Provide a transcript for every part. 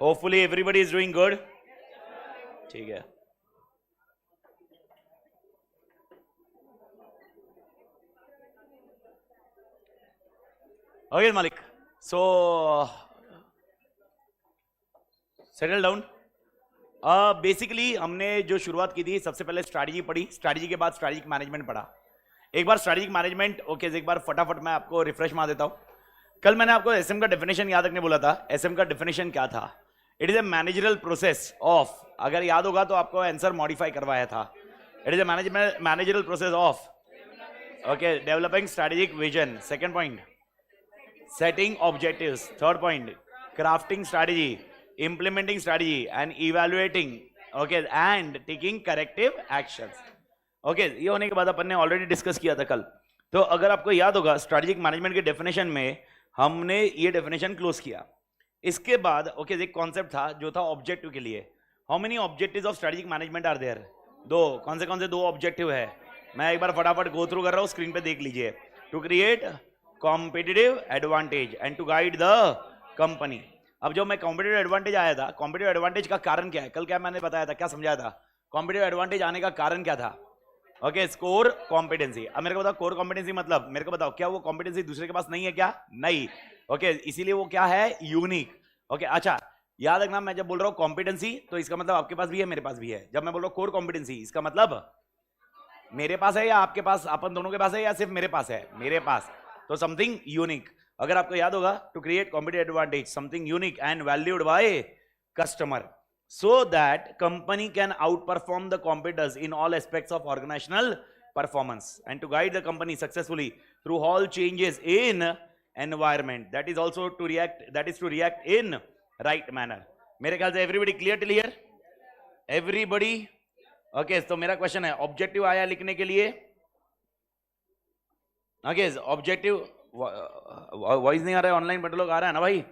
Hopefully everybody is doing good. ठीक है, okay मालिक, सो सेटल डाउन। बेसिकली हमने जो शुरुआत की थी, सबसे पहले स्ट्रैटेजी पढ़ी, स्ट्रैटेजी के बाद स्ट्रैटेजिक मैनेजमेंट पढ़ा। एक बार स्ट्रैटेजिक मैनेजमेंट, ओके, एक बार फटाफट मैं आपको रिफ्रेश मार देता हूं। कल मैंने आपको एसएम का डेफिनेशन याद रखने बोला था। एसएम का डेफिनेशन क्या था? It is A managerial process of, अगर याद होगा तो आपको आंसर मॉडिफाई करवाया था। It is A managerial process of, okay, developing strategic vision, second point setting objectives, third point crafting strategy, implementing strategy and evaluating, okay, and taking corrective actions, okay। ये होने के बाद अपन ने ऑलरेडी डिस्कस किया था कल। तो अगर आपको याद होगा, स्ट्रैटेजिक मैनेजमेंट के डेफिनेशन में हमने ये डेफिनेशन क्लोज किया। इसके बाद ओके, एक कॉन्सेप्ट था जो था ऑब्जेक्टिव के लिए। How many objectives of strategic management are there? दो। कौन से दो ऑब्जेक्टिव है? मैं एक बार फटाफट गो थ्रू कर रहा हूं, स्क्रीन पे देख लीजिए। To create competitive advantage and to guide the company. अब जो मैं कॉम्पिटिटिव एडवांटेज आया था, कॉम्पिटिटिव एडवांटेज का कारण क्या है? कल क्या मैंने बताया था, क्या समझाया था? कॉम्पिटिटिव एडवांटेज आने का कारण क्या था? Okay, score competency. अब मेरे को बताओ, कोर कॉम्पिटेंसी मतलब मेरे को बताओ, क्या वो कॉम्पिटेंसी दूसरे के पास नहीं है क्या? नहीं, ओके, इसीलिए वो क्या है? यूनिक। ओके, अच्छा याद रखना, मैं जब बोल रहा हूं कॉम्पिटेंसी तो इसका मतलब आपके पास भी है, मेरे पास भी है। जब मैं बोल रहा हूं कोर कॉम्पिटेंसी, इसका मतलब मेरे पास है या आपके पास, अपन दोनों के पास है या सिर्फ मेरे पास है? मेरे पास। तो समथिंग यूनिक। अगर आपको याद होगा, to create competitive advantage, something unique and valued by customer so that company can outperform the competitors in all aspects of organizational performance and to guide the company successfully through all changes in environment, that is also to react in right manner। मेरे ख्याल से everybody clear till here? everybody okay, तो मेरा question है, objective आया लिखने के लिए, ओके, ऑब्जेक्टिव वॉइस नहीं आ रहा है ऑनलाइन, बट लोग आ रहा है ना भाई?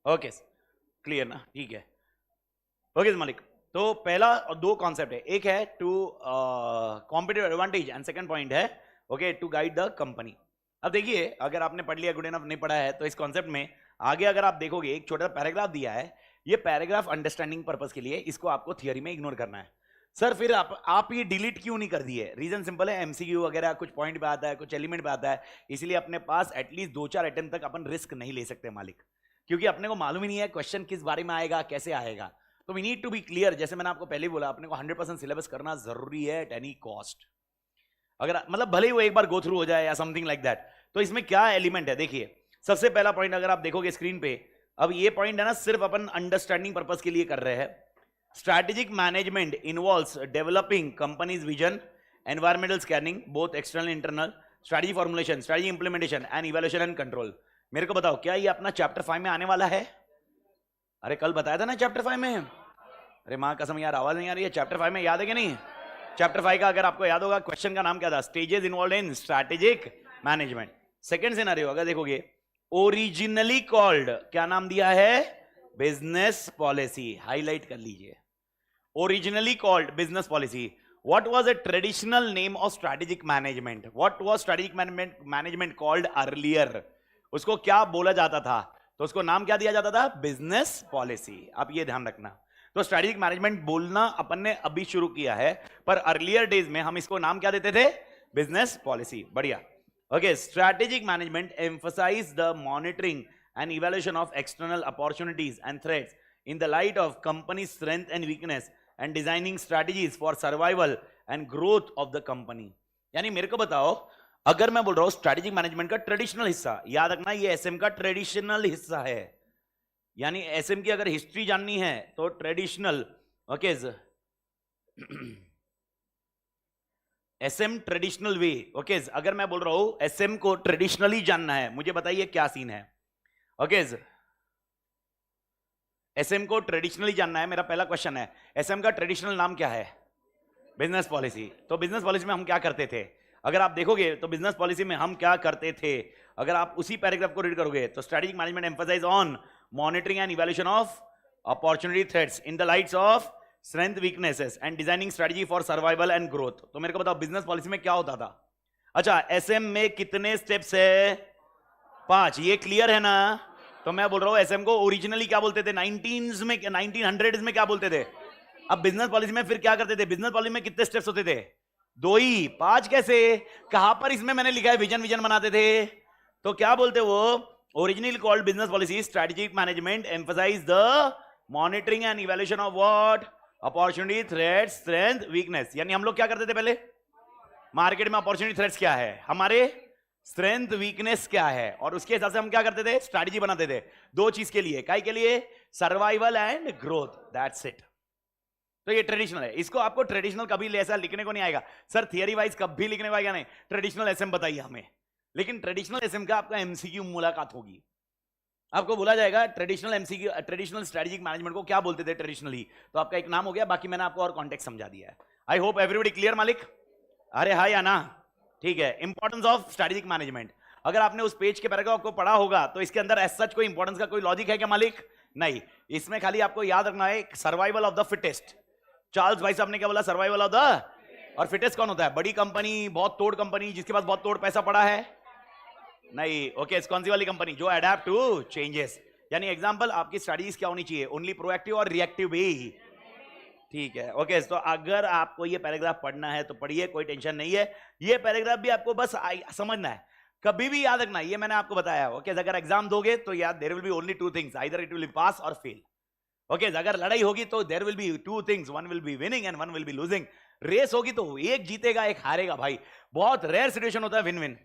ओके, क्लियर ना? ठीक है, ओके मालिक। तो पहला और दो कॉन्सेप्ट है, एक है to competitive advantage and second point है okay, to guide the company. अब देखिए, अगर आपने पढ़ लिया, गुड इनफ नहीं पढ़ा है, तो इस कॉन्सेप्ट में आगे अगर आप देखोगे, एक छोटा सा पैराग्राफ दिया है। ये पैराग्राफ अंडरस्टैंडिंग पर्पस के लिए, इसको आपको थियरी में इग्नोर करना है। सर फिर आप ये डिलीट क्यों नहीं कर दिए? रीजन सिंपल है, एमसीक्यू वगैरह कुछ पॉइंट पे आता है, कुछ एलिमेंट पे आता है, इसलिए अपने पास एटलीस्ट 2-4 अटेम्प्ट तक अपन रिस्क नहीं ले सकते मालिक, क्योंकि अपने को मालूम ही नहीं है क्वेश्चन किस बारे में आएगा, कैसे आएगा। तो we need to be clear. जैसे मैंने आपको पहले बोला, अपने को 100% सिलेबस करना जरूरी है एट एनी कॉस्ट, अगर मतलब भले ही वो एक बार गो थ्रू हो जाए या समथिंग लाइक दैट। तो इसमें क्या एलिमेंट है देखिए, सबसे पहला पॉइंट अगर आप देखोगे स्क्रीन पे, अब ये पॉइंट है ना, सिर्फ अपन अंडरस्टैंडिंग पर्पस के लिए कर रहे हैं। Strategic management involves developing companies vision, environmental scanning both external internal, strategy formulation, strategy implementation and evaluation and control. मेरे को बताओ, क्या ये अपना चैप्टर 5 में आने वाला है? अरे कल बताया था ना चैप्टर 5 में। अरे मां कसम यार, आवाज नहीं आ रही है। चैप्टर 5 में याद है कि नहीं? चैप्टर 5 का अगर आपको याद होगा, क्वेश्चन का नाम क्या था? Stages involved in strategic management. Second scenario अगर देखोगे, ओरिजिनली कॉल्ड, क्या नाम दिया है? Business policy. हाईलाइट कर लीजिए, originally called business policy. What was a traditional name of strategic management? What was strategic management called earlier? उसको क्या बोला जाता था? तो उसको नाम क्या दिया जाता था? Business policy. आप ये ध्यान रखना। तो स्ट्रैटेजिक मैनेजमेंट बोलना अपन ने अभी शुरू किया है, पर अर्लियर डेज में हम इसको नाम क्या देते थे? Business policy. बढ़िया, okay. Strategic management emphasise the monitoring and evaluation of external opportunities and threats in the light of company strength and weakness and designing strategies for survival and growth of the company. यानी मेरे को बताओ, अगर मैं बोल रहा हूं strategic management का ट्रेडिशनल हिस्सा, याद रखना ये एसएम का ट्रेडिशनल हिस्सा है। यानी एसएम की अगर हिस्ट्री जाननी है तो traditional, okay, SM traditional way, okay. अगर मैं बोल रहा हूं एसएम को ट्रेडिशनली जानना है, मुझे बताइए क्या सीन है? ओके, एसएम को ट्रेडिशनली जानना है, मेरा पहला क्वेश्चन है। एसएम का ट्रेडिशनल नाम क्या है? Business policy. तो बिजनेस पॉलिसी में हम क्या करते थे? अगर आप देखोगे तो बिजनेस पॉलिसी में हम क्या करते थे, अगर आप उसी पैराग्राफ को रीड करोगे तो strategic management emphasize on monitoring and evaluation of opportunity threats in the lights of strength weaknesses and designing strategy for survival and growth. तो मेरे को बताओ बिजनेस पॉलिसी में क्या होता था? अच्छा, एसएम में कितने स्टेप्स है? 5। ये क्लियर है ना? तो मैं बोल रहा हूं एसएम को ओरिजिनली क्या बोलते थे? 1900s में क्या बोलते थे? अब बिजनेस पॉलिसी में फिर क्या करते थे? बिजनेस पॉलिसी में कितने स्टेप्स होते थे? 2 ही। 5 कैसे? कहां पर इसमें मैंने लिखा है विजन बनाते थे? तो क्या बोलते वो? Originally called business policy strategic management emphasise the monitoring and evaluation of what? Opportunity, threats, strength, weakness. यानी हम लोग क्या करते थे पहले? मार्केट में अपॉर्चुनिटी, थ्रेट्स क्या है, हमारे स्ट्रेंथ, वीकनेस क्या है, और उसके हिसाब से हम क्या करते थे? स्ट्रेटजी बनाते थे 2 चीज के लिए। काय के लिए? Survival and growth. That's it. तो ये ट्रेडिशनल है। इसको आपको ट्रेडिशनल कभी ऐसा लिखने को नहीं आएगा सर, थियरी वाइज कभी लिखने को आएगा नहीं। ट्रेडिशनल एसएम बताइए हमें, लेकिन ट्रेडिशनल एसएम का आपका एमसीक्यू मुलाकात होगी। आपको बोला जाएगा traditional MCQ, traditional strategic management को क्या बोलते थे ट्रेडिशनली, तो आपका एक नाम हो गया। बाकी मैंने आपको और कॉन्टेक्स्ट समझा दिया है। आई होप एवरीबॉडी क्लियर मालिक? अरे हाँ या ना? ठीक है। इंपॉर्टेंस ऑफ स्ट्रेटेजिक मैनेजमेंट, अगर आपने उस पेज के पैराग्राफ को पढ़ा होगा तो इसके अंदर एज सच कोई इंपॉर्टेंस का कोई लॉजिक है क्या मालिक? नहीं। इसमें खाली आपको याद रखना है survival of the fittest. Charles भाई साहब ने क्या बोला? Survival of the. और फिटेस्ट कौन होता है? बड़ी कंपनी, बहुत तोड़ कंपनी, जिसके पास बहुत तोड़ पैसा पड़ा है? नहीं। ओके, कौन सी वाली कंपनी? जो अडेप्ट टू चेंजेस। यानी एग्जांपल, आपकी स्ट्रेटजीज क्या होनी चाहिए? ओनली प्रोएक्टिव और रिएक्टिव भी? ठीक है। ओके, तो अगर आपको ये पैराग्राफ पढ़ना है तो पढ़िए, कोई टेंशन नहीं है। ये पैराग्राफ भी आपको बस समझना है, कभी भी याद रखना। ये मैंने आपको बताया। ओके, अगर एग्जाम दोगे तो याद, there will be only 2 things, either it will be pass और फेल। ओके, अगर लड़ाई होगी तो there will be 2 things, one will be winning and one will be losing. Race होगी तो एक जीतेगा एक हारेगा भाई। बहुत रेयर सिचुएशन होता है विन विन।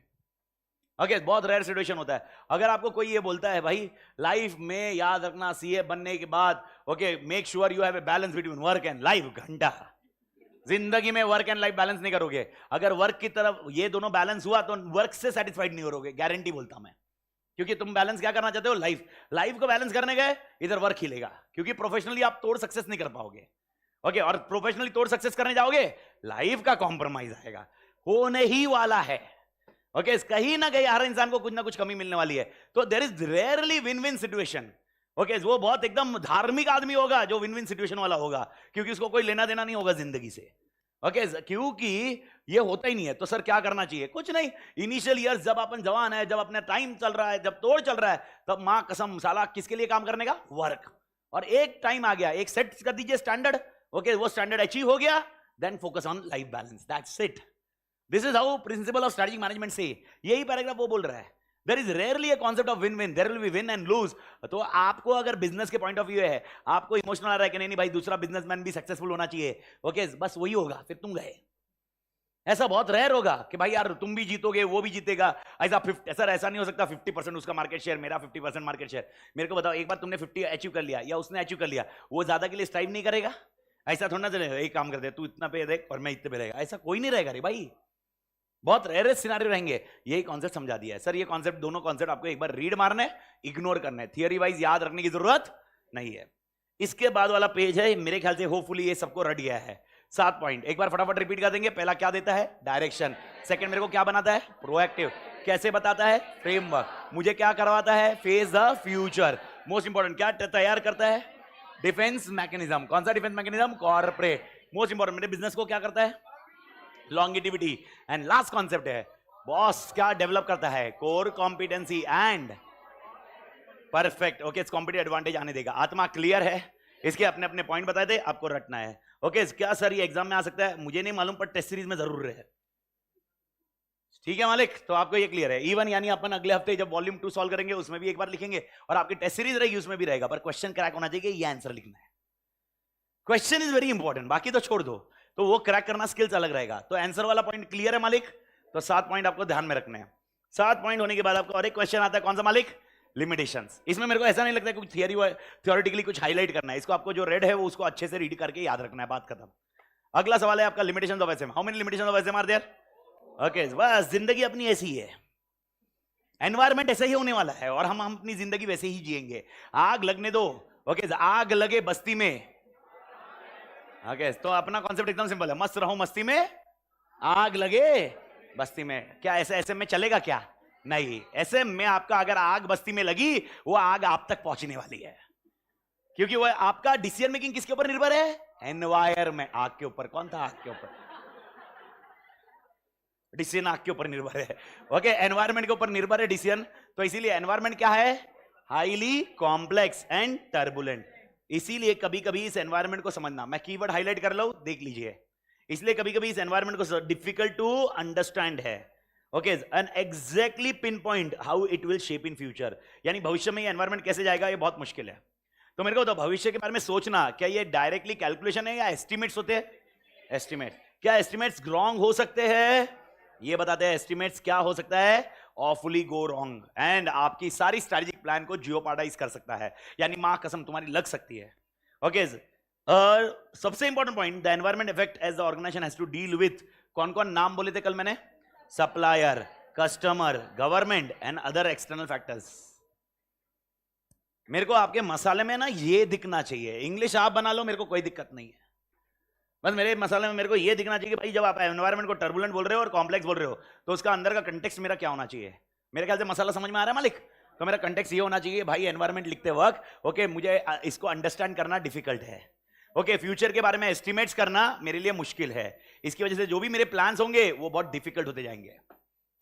ओके, बहुत रेयर सिचुएशन होता है। अगर आपको कोई ये बोलता है भाई लाइफ में याद रखना सीए बनने के बाद, okay, make sure you have a balance between work and life, घंटा। जिंदगी में वर्क एंड लाइफ बैलेंस नहीं करोगे। अगर वर्क की तरफ ये दोनों बैलेंस हुआ तो वर्क से सेटिस्फाइड नहीं होगे, गारंटी बोलता मैं। क्योंकि तुम बैलेंस क्या करना चाहते हो? लाइफ। लाइफ को बैलेंस करने गए, इधर वर्क हिलेगा, क्योंकि प्रोफेशनली आप तोड़ सक्सेस नहीं कर पाओगे। ओके, और प्रोफेशनली तोड़ सक्सेस करने जाओगे, लाइफ का कॉम्प्रोमाइज आएगा, होने ही वाला है। ओके, कहीं ना कहीं हर इंसान को कुछ ना कुछ कमी मिलने वाली है। तो there is rarely win win situation. Okay, वो बहुत एकदम धार्मिक आदमी होगा जो विन विन सिचुएशन वाला होगा, क्योंकि उसको कोई लेना देना नहीं होगा जिंदगी से। ओके, क्योंकि ये होता ही नहीं है। तो सर क्या करना चाहिए? कुछ नहीं। इनिशियल ईयर्स जब अपन जवान है, जब अपना टाइम चल रहा है, जब तोड़ चल रहा है, तब मां कसम साला किसके लिए काम करने का? वर्क। और एक टाइम आ गया, एक सेट कर दीजिए स्टैंडर्ड। ओके, वो स्टैंडर्ड अचीव हो गया, then focus on life balance. That's it. This is how principle of strategic management से। यही पैराग्राफ वो बोल रहा है। There is rarely a concept of win win, there will be win and lose. तो आपको अगर बिजनेस के पॉइंट ऑफ व्यू है, आपको इमोशनल आ रहा है कि नहीं भाई दूसरा बिजनेसमैन भी सक्सेसफुल होना चाहिए, ओके, बस वही होगा, फिर तुम गए। ऐसा बहुत रेयर होगा कि भाई यार तुम भी जीतोगे वो भी जीतेगा। ऐसा 50, सर ऐसा नहीं हो सकता 50% उसका मार्केट शेयर, मेरा 50% मार्केट शेयर। मेरे को बताओ, एक बार तुमने 50 अचीव कर लिया या उसने अचीव कर लिया, वो ज्यादा के लिए स्ट्राइव नहीं करेगा? ऐसा थोड़ा ना चलेगा, एक काम करते तू इतना पे देख और मैं इतने पे रहेगा, ऐसा कोई नहीं रहेगा रे भाई। बहुत रेयर सिनारियो रहेंगे। यही कॉन्सेप्ट समझा दिया है सर। ये कॉन्सेप्ट, दोनों कॉन्सेप्ट आपको एक बार रीड मारना है, इग्नोर करना है, थियरी वाइज याद रखने की जरूरत नहीं है। इसके बाद वाला पेज है, मेरे ख्याल से होपफुली ये सबको रट गया है। 7 पॉइंट एक बार फटाफट रिपीट कर देंगे। पहला क्या देता है? डायरेक्शन। सेकंड मेरे को क्या बनाता है? प्रोएक्टिव। कैसे बताता है? फ्रेमवर्क। मुझे क्या करवाता है? Face the future. Most important क्या तैयार करता है? Defence mechanism. कौन सा defence mechanism? Corporate. Most important मेरे बिजनेस को क्या करता है? लॉन्गिटिविटी। एंड लास्ट कॉन्सेप्ट है बॉस क्या डेवलप करता है? Core competency and perfect. Okay, competitive advantage आने देगा। आत्मा क्लियर है? इसके अपने अपने पॉइंट बताए थे, आपको रटना है। ओके, क्या सर ये एग्जाम में आ सकता है? मुझे नहीं मालूम, पर टेस्ट सीरीज में जरूर है। ठीक है मालिक, तो आपको ये क्लियर है। इवन यानी अपन अगले हफ्ते जब वॉल्यूम 2 सॉल्व करेंगे उसमें भी एक बार लिखेंगे, और आपकी टेस्ट सीरीज रहेगी उसमें भी रहेगा, पर क्वेश्चन क्रैक होना चाहिए, ये आंसर लिखना है। क्वेश्चन इज वेरी इंपॉर्टेंट, बाकी तो छोड़ दो, तो वो क्रैक करना स्किल्स अलग रहेगा। तो आंसर वाला पॉइंट क्लियर है मालिक? तो 7 पॉइंट आपको ध्यान में रखने हैं। 7 पॉइंट होने के बाद आपको और एक क्वेश्चन आता है, कौन सा मालिक? लिमिटेशंस। इसमें मेरे को ऐसा नहीं लगता है कुछ थियोरेटिकली कुछ हाईलाइट करना है, इसको आपको जो रेड है वो उसको अच्छे से रीड करके याद रखना है, बात खत्म। अगला सवाल है आपका limitations of SM. How many limitations of SM are there? Okay, बस जिंदगी अपनी ऐसी ही है, एनवायरमेंट ऐसा ही होने वाला है, और हम अपनी जिंदगी वैसे ही जिएंगे। आग लगने दो। ओके, आग लगे बस्ती में। ओके, तो अपना कॉन्सेप्ट एकदम सिंपल है, मस्त रहो मस्ती में, आग लगे बस्ती में। क्या ऐसे ऐसे में चलेगा क्या? नहीं। ऐसे में आपका अगर आग बस्ती में लगी, वो आग आप तक पहुंचने वाली है, क्योंकि वो आपका डिसीजन मेकिंग किसके ऊपर निर्भर है? एनवायरमेंट, आग के ऊपर, कौन था आग के ऊपर? डिसीजन आग के ऊपर निर्भर है। ओके, एनवायरमेंट के ऊपर निर्भर है डिसीजन। तो इसीलिए एनवायरमेंट क्या है? Highly complex and turbulent. इसीलिए कभी कभी इस एनवायरमेंट को समझना, मैं कीवर्ड हाईलाइट कर लूं, देख लीजिए। इसलिए कभी कभी इस एनवायरमेंट को डिफिकल्ट टू अंडरस्टैंड है। Okay, and exactly pin point how it will shape in future, यानी भविष्य में ये एनवायरमेंट कैसे जाएगा, ये बहुत मुश्किल है। तो मेरे को तो भविष्य के बारे में सोचना, क्या ये डायरेक्टली कैलकुलेशन है या एस्टिमेट्स होते हैं? एस्टिमेट। क्या एस्टिमेट्स रॉन्ग हो सकते हैं? ये बताते हैं एस्टिमेट्स क्या हो सकता है, ऑफुली गो रॉन्ग, एंड आपकी सारी स्ट्रेटेजिक प्लान को जियोपार्डाइज कर सकता है, यानी मां कसम तुम्हारी लग सकती है। ओके, सबसे important point, the environment effect as the organization has to deal with, कौन कौन नाम बोले थे कल मैंने? Supplier, customer, government and other external factors. मेरे को आपके मसाले में ना ये दिखना चाहिए, इंग्लिश आप बना लो, मेरे को कोई दिक्कत नहीं है, बस मेरे मसाले में मेरे को ये दिखना चाहिए कि भाई जब आप एनवायरमेंट को टर्बुलेंट बोल रहे हो और कॉम्प्लेक्स बोल रहे हो, तो उसका अंदर का कंटेक्स्ट मेरा क्या होना चाहिए? मेरे ख्याल से मसाला समझ में आ रहा है मालिक? तो मेरा कंटेक्स्ट ये होना चाहिए भाई, एनवायरमेंट लिखते वक्त ओके मुझे इसको अंडरस्टैंड करना डिफिकल्ट है। ओके, फ्यूचर के बारे में एस्टिमेट्स करना मेरे लिए मुश्किल है, इसकी वजह से जो भी मेरे प्लान्स होंगे वो बहुत डिफिकल्ट होते जाएंगे।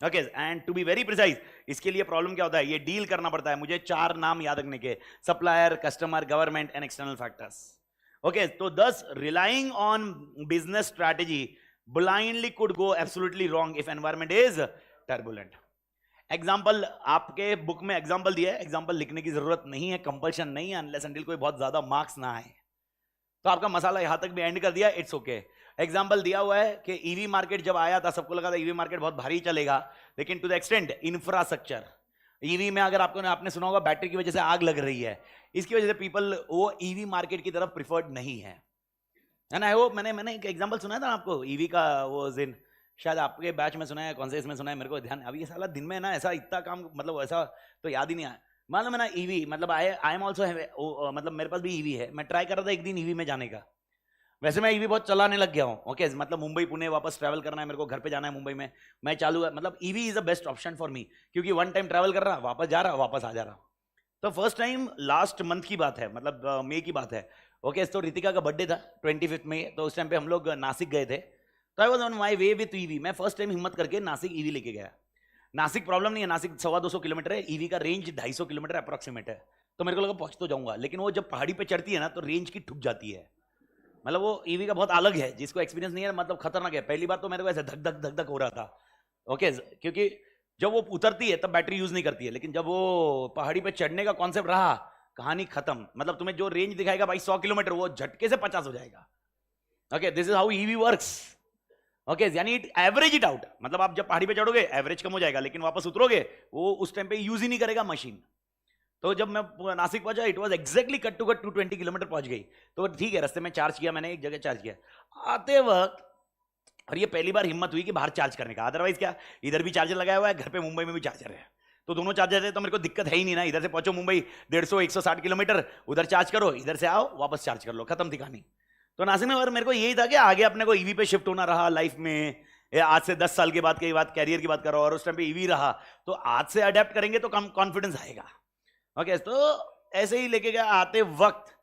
Okay, and to be very precise, इसके लिए प्रॉब्लम क्या होता है, ये डील करना पड़ता है मुझे 4 नाम याद रखने के, supplier, customer, government and external factors. Okay, तो thus relying on business strategy blindly could go absolutely wrong if environment is turbulent. Example आपके बुक में एग्जाम्पल दिया है, एग्जाम्पल लिखने की जरूरत नहीं है, कंपल्शन नहीं है, अनलेस अंटिल कोई बहुत ज्यादा मार्क्स ना आए। तो आपका मसाला यहां तक भी एंड कर दिया, इट्स ओके। एग्जाम्पल दिया हुआ है कि ईवी मार्केट जब आया था सबको लगा था ईवी मार्केट बहुत भारी चलेगा, लेकिन to the extent infrastructure, EV में अगर आपने सुना होगा बैटरी की वजह से आग लग रही है, इसकी वजह से पीपल वो ईवी मार्केट की तरफ प्रिफर्ड नहीं है ना। वो मैंने एक एग्जांपल सुनाया था आपको ईवी का, वो जिन शायद आपके बैच में सुना है, कौन से इसमें सुना है मेरे को ध्यान, अभी ये साला दिन में ना ऐसा इतना काम, मतलब ऐसा तो याद ही नहीं आया। मालूम है ना ईवी, मतलब आई एम ऑल्सो, मतलब मेरे पास भी ईवी है, मैं ट्राई कर रहा था एक दिन ईवी में जाने का। वैसे मैं ईवी बहुत चलाने लग गया हूँ। ओके, मतलब मुंबई पुणे वापस ट्रैवल करना है मेरे को, घर पे जाना है मुंबई में, मैं चालू है, मतलब EV is the best option for me, क्योंकि वन टाइम ट्रैवल कर रहा, वापस जा रहा, वापस आ जा रहा। तो फर्स्ट टाइम लास्ट मंथ की बात है, मतलब मई की बात है। ओके, तो रितिका का बर्थडे था 25 मई, तो उस टाइम पे हम लोग नासिक गए थे, तो I was on my way with EV. मैं फर्स्ट टाइम हिम्मत करके नासिक ईवी लेके गया। नासिक प्रॉब्लम नहीं है, नासिक 250 किलोमीटर है, ईवी का रेंज 250 किलोमीटर अप्रोक्सीमेट है, तो मेरे को लगा पहुंच तो जाऊंगा, लेकिन वो जब पहाड़ी पे चढ़ती है ना तो रेंज की ठुक जाती है, मतलब वो ईवी का बहुत अलग है, जिसको एक्सपीरियंस नहीं है मतलब खतरनाक है। पहली बार तो मेरे को ऐसे धक धक धक धक हो रहा था। ओके, क्योंकि जब वो उतरती है तब बैटरी यूज नहीं करती है, लेकिन जब वो पहाड़ी पे चढ़ने का कॉन्सेप्ट रहा, कहानी खत्म। मतलब तुम्हें जो रेंज दिखाएगा भाई 100 किलोमीटर, वो झटके से 50 हो जाएगा। Okay, this is how EV works. Okay, यानी इट एवरेज इट आउट, मतलब आप जब पहाड़ी पे चढ़ोगे एवरेज कम हो जाएगा, लेकिन वापस उतरोगे वो उस टाइम पे यूज ही नहीं करेगा मशीन। तो जब मैं नासिक पहुंचा, it was exactly cut to cut 220 kilometre पहुंच गई। तो ठीक है, रास्ते में चार्ज किया मैंने, एक जगह चार्ज किया आते वक्त, और ये पहली बार हिम्मत हुई कि बाहर चार्ज करने का, अदरवाइज क्या इधर भी चार्जर लगाया हुआ है, घर पे मुंबई में भी चार्जर है, तो दोनों चार्जर है, तो मेरे को दिक्कत है ही नहीं ना। इधर से पहुंचो मुंबई 150-160 किलोमीटर, उधर चार्ज करो, इधर से आओ वापस चार्ज कर लो, खत्म थी कहानी। तो नासिक में और मेरे को यही था कि आगे अपने को ईवी पे शिफ्ट होना रहा लाइफ में, आज से 10 साल के बाद की बात, कैरियर की बात कर रहा हूं, और उस टाइम पे ईवी रहा, तो आज से अडेप्ट करेंगे तो कम कॉन्फिडेंस आएगा। ओके, तो ऐसे ही लेके गया। आते वक्त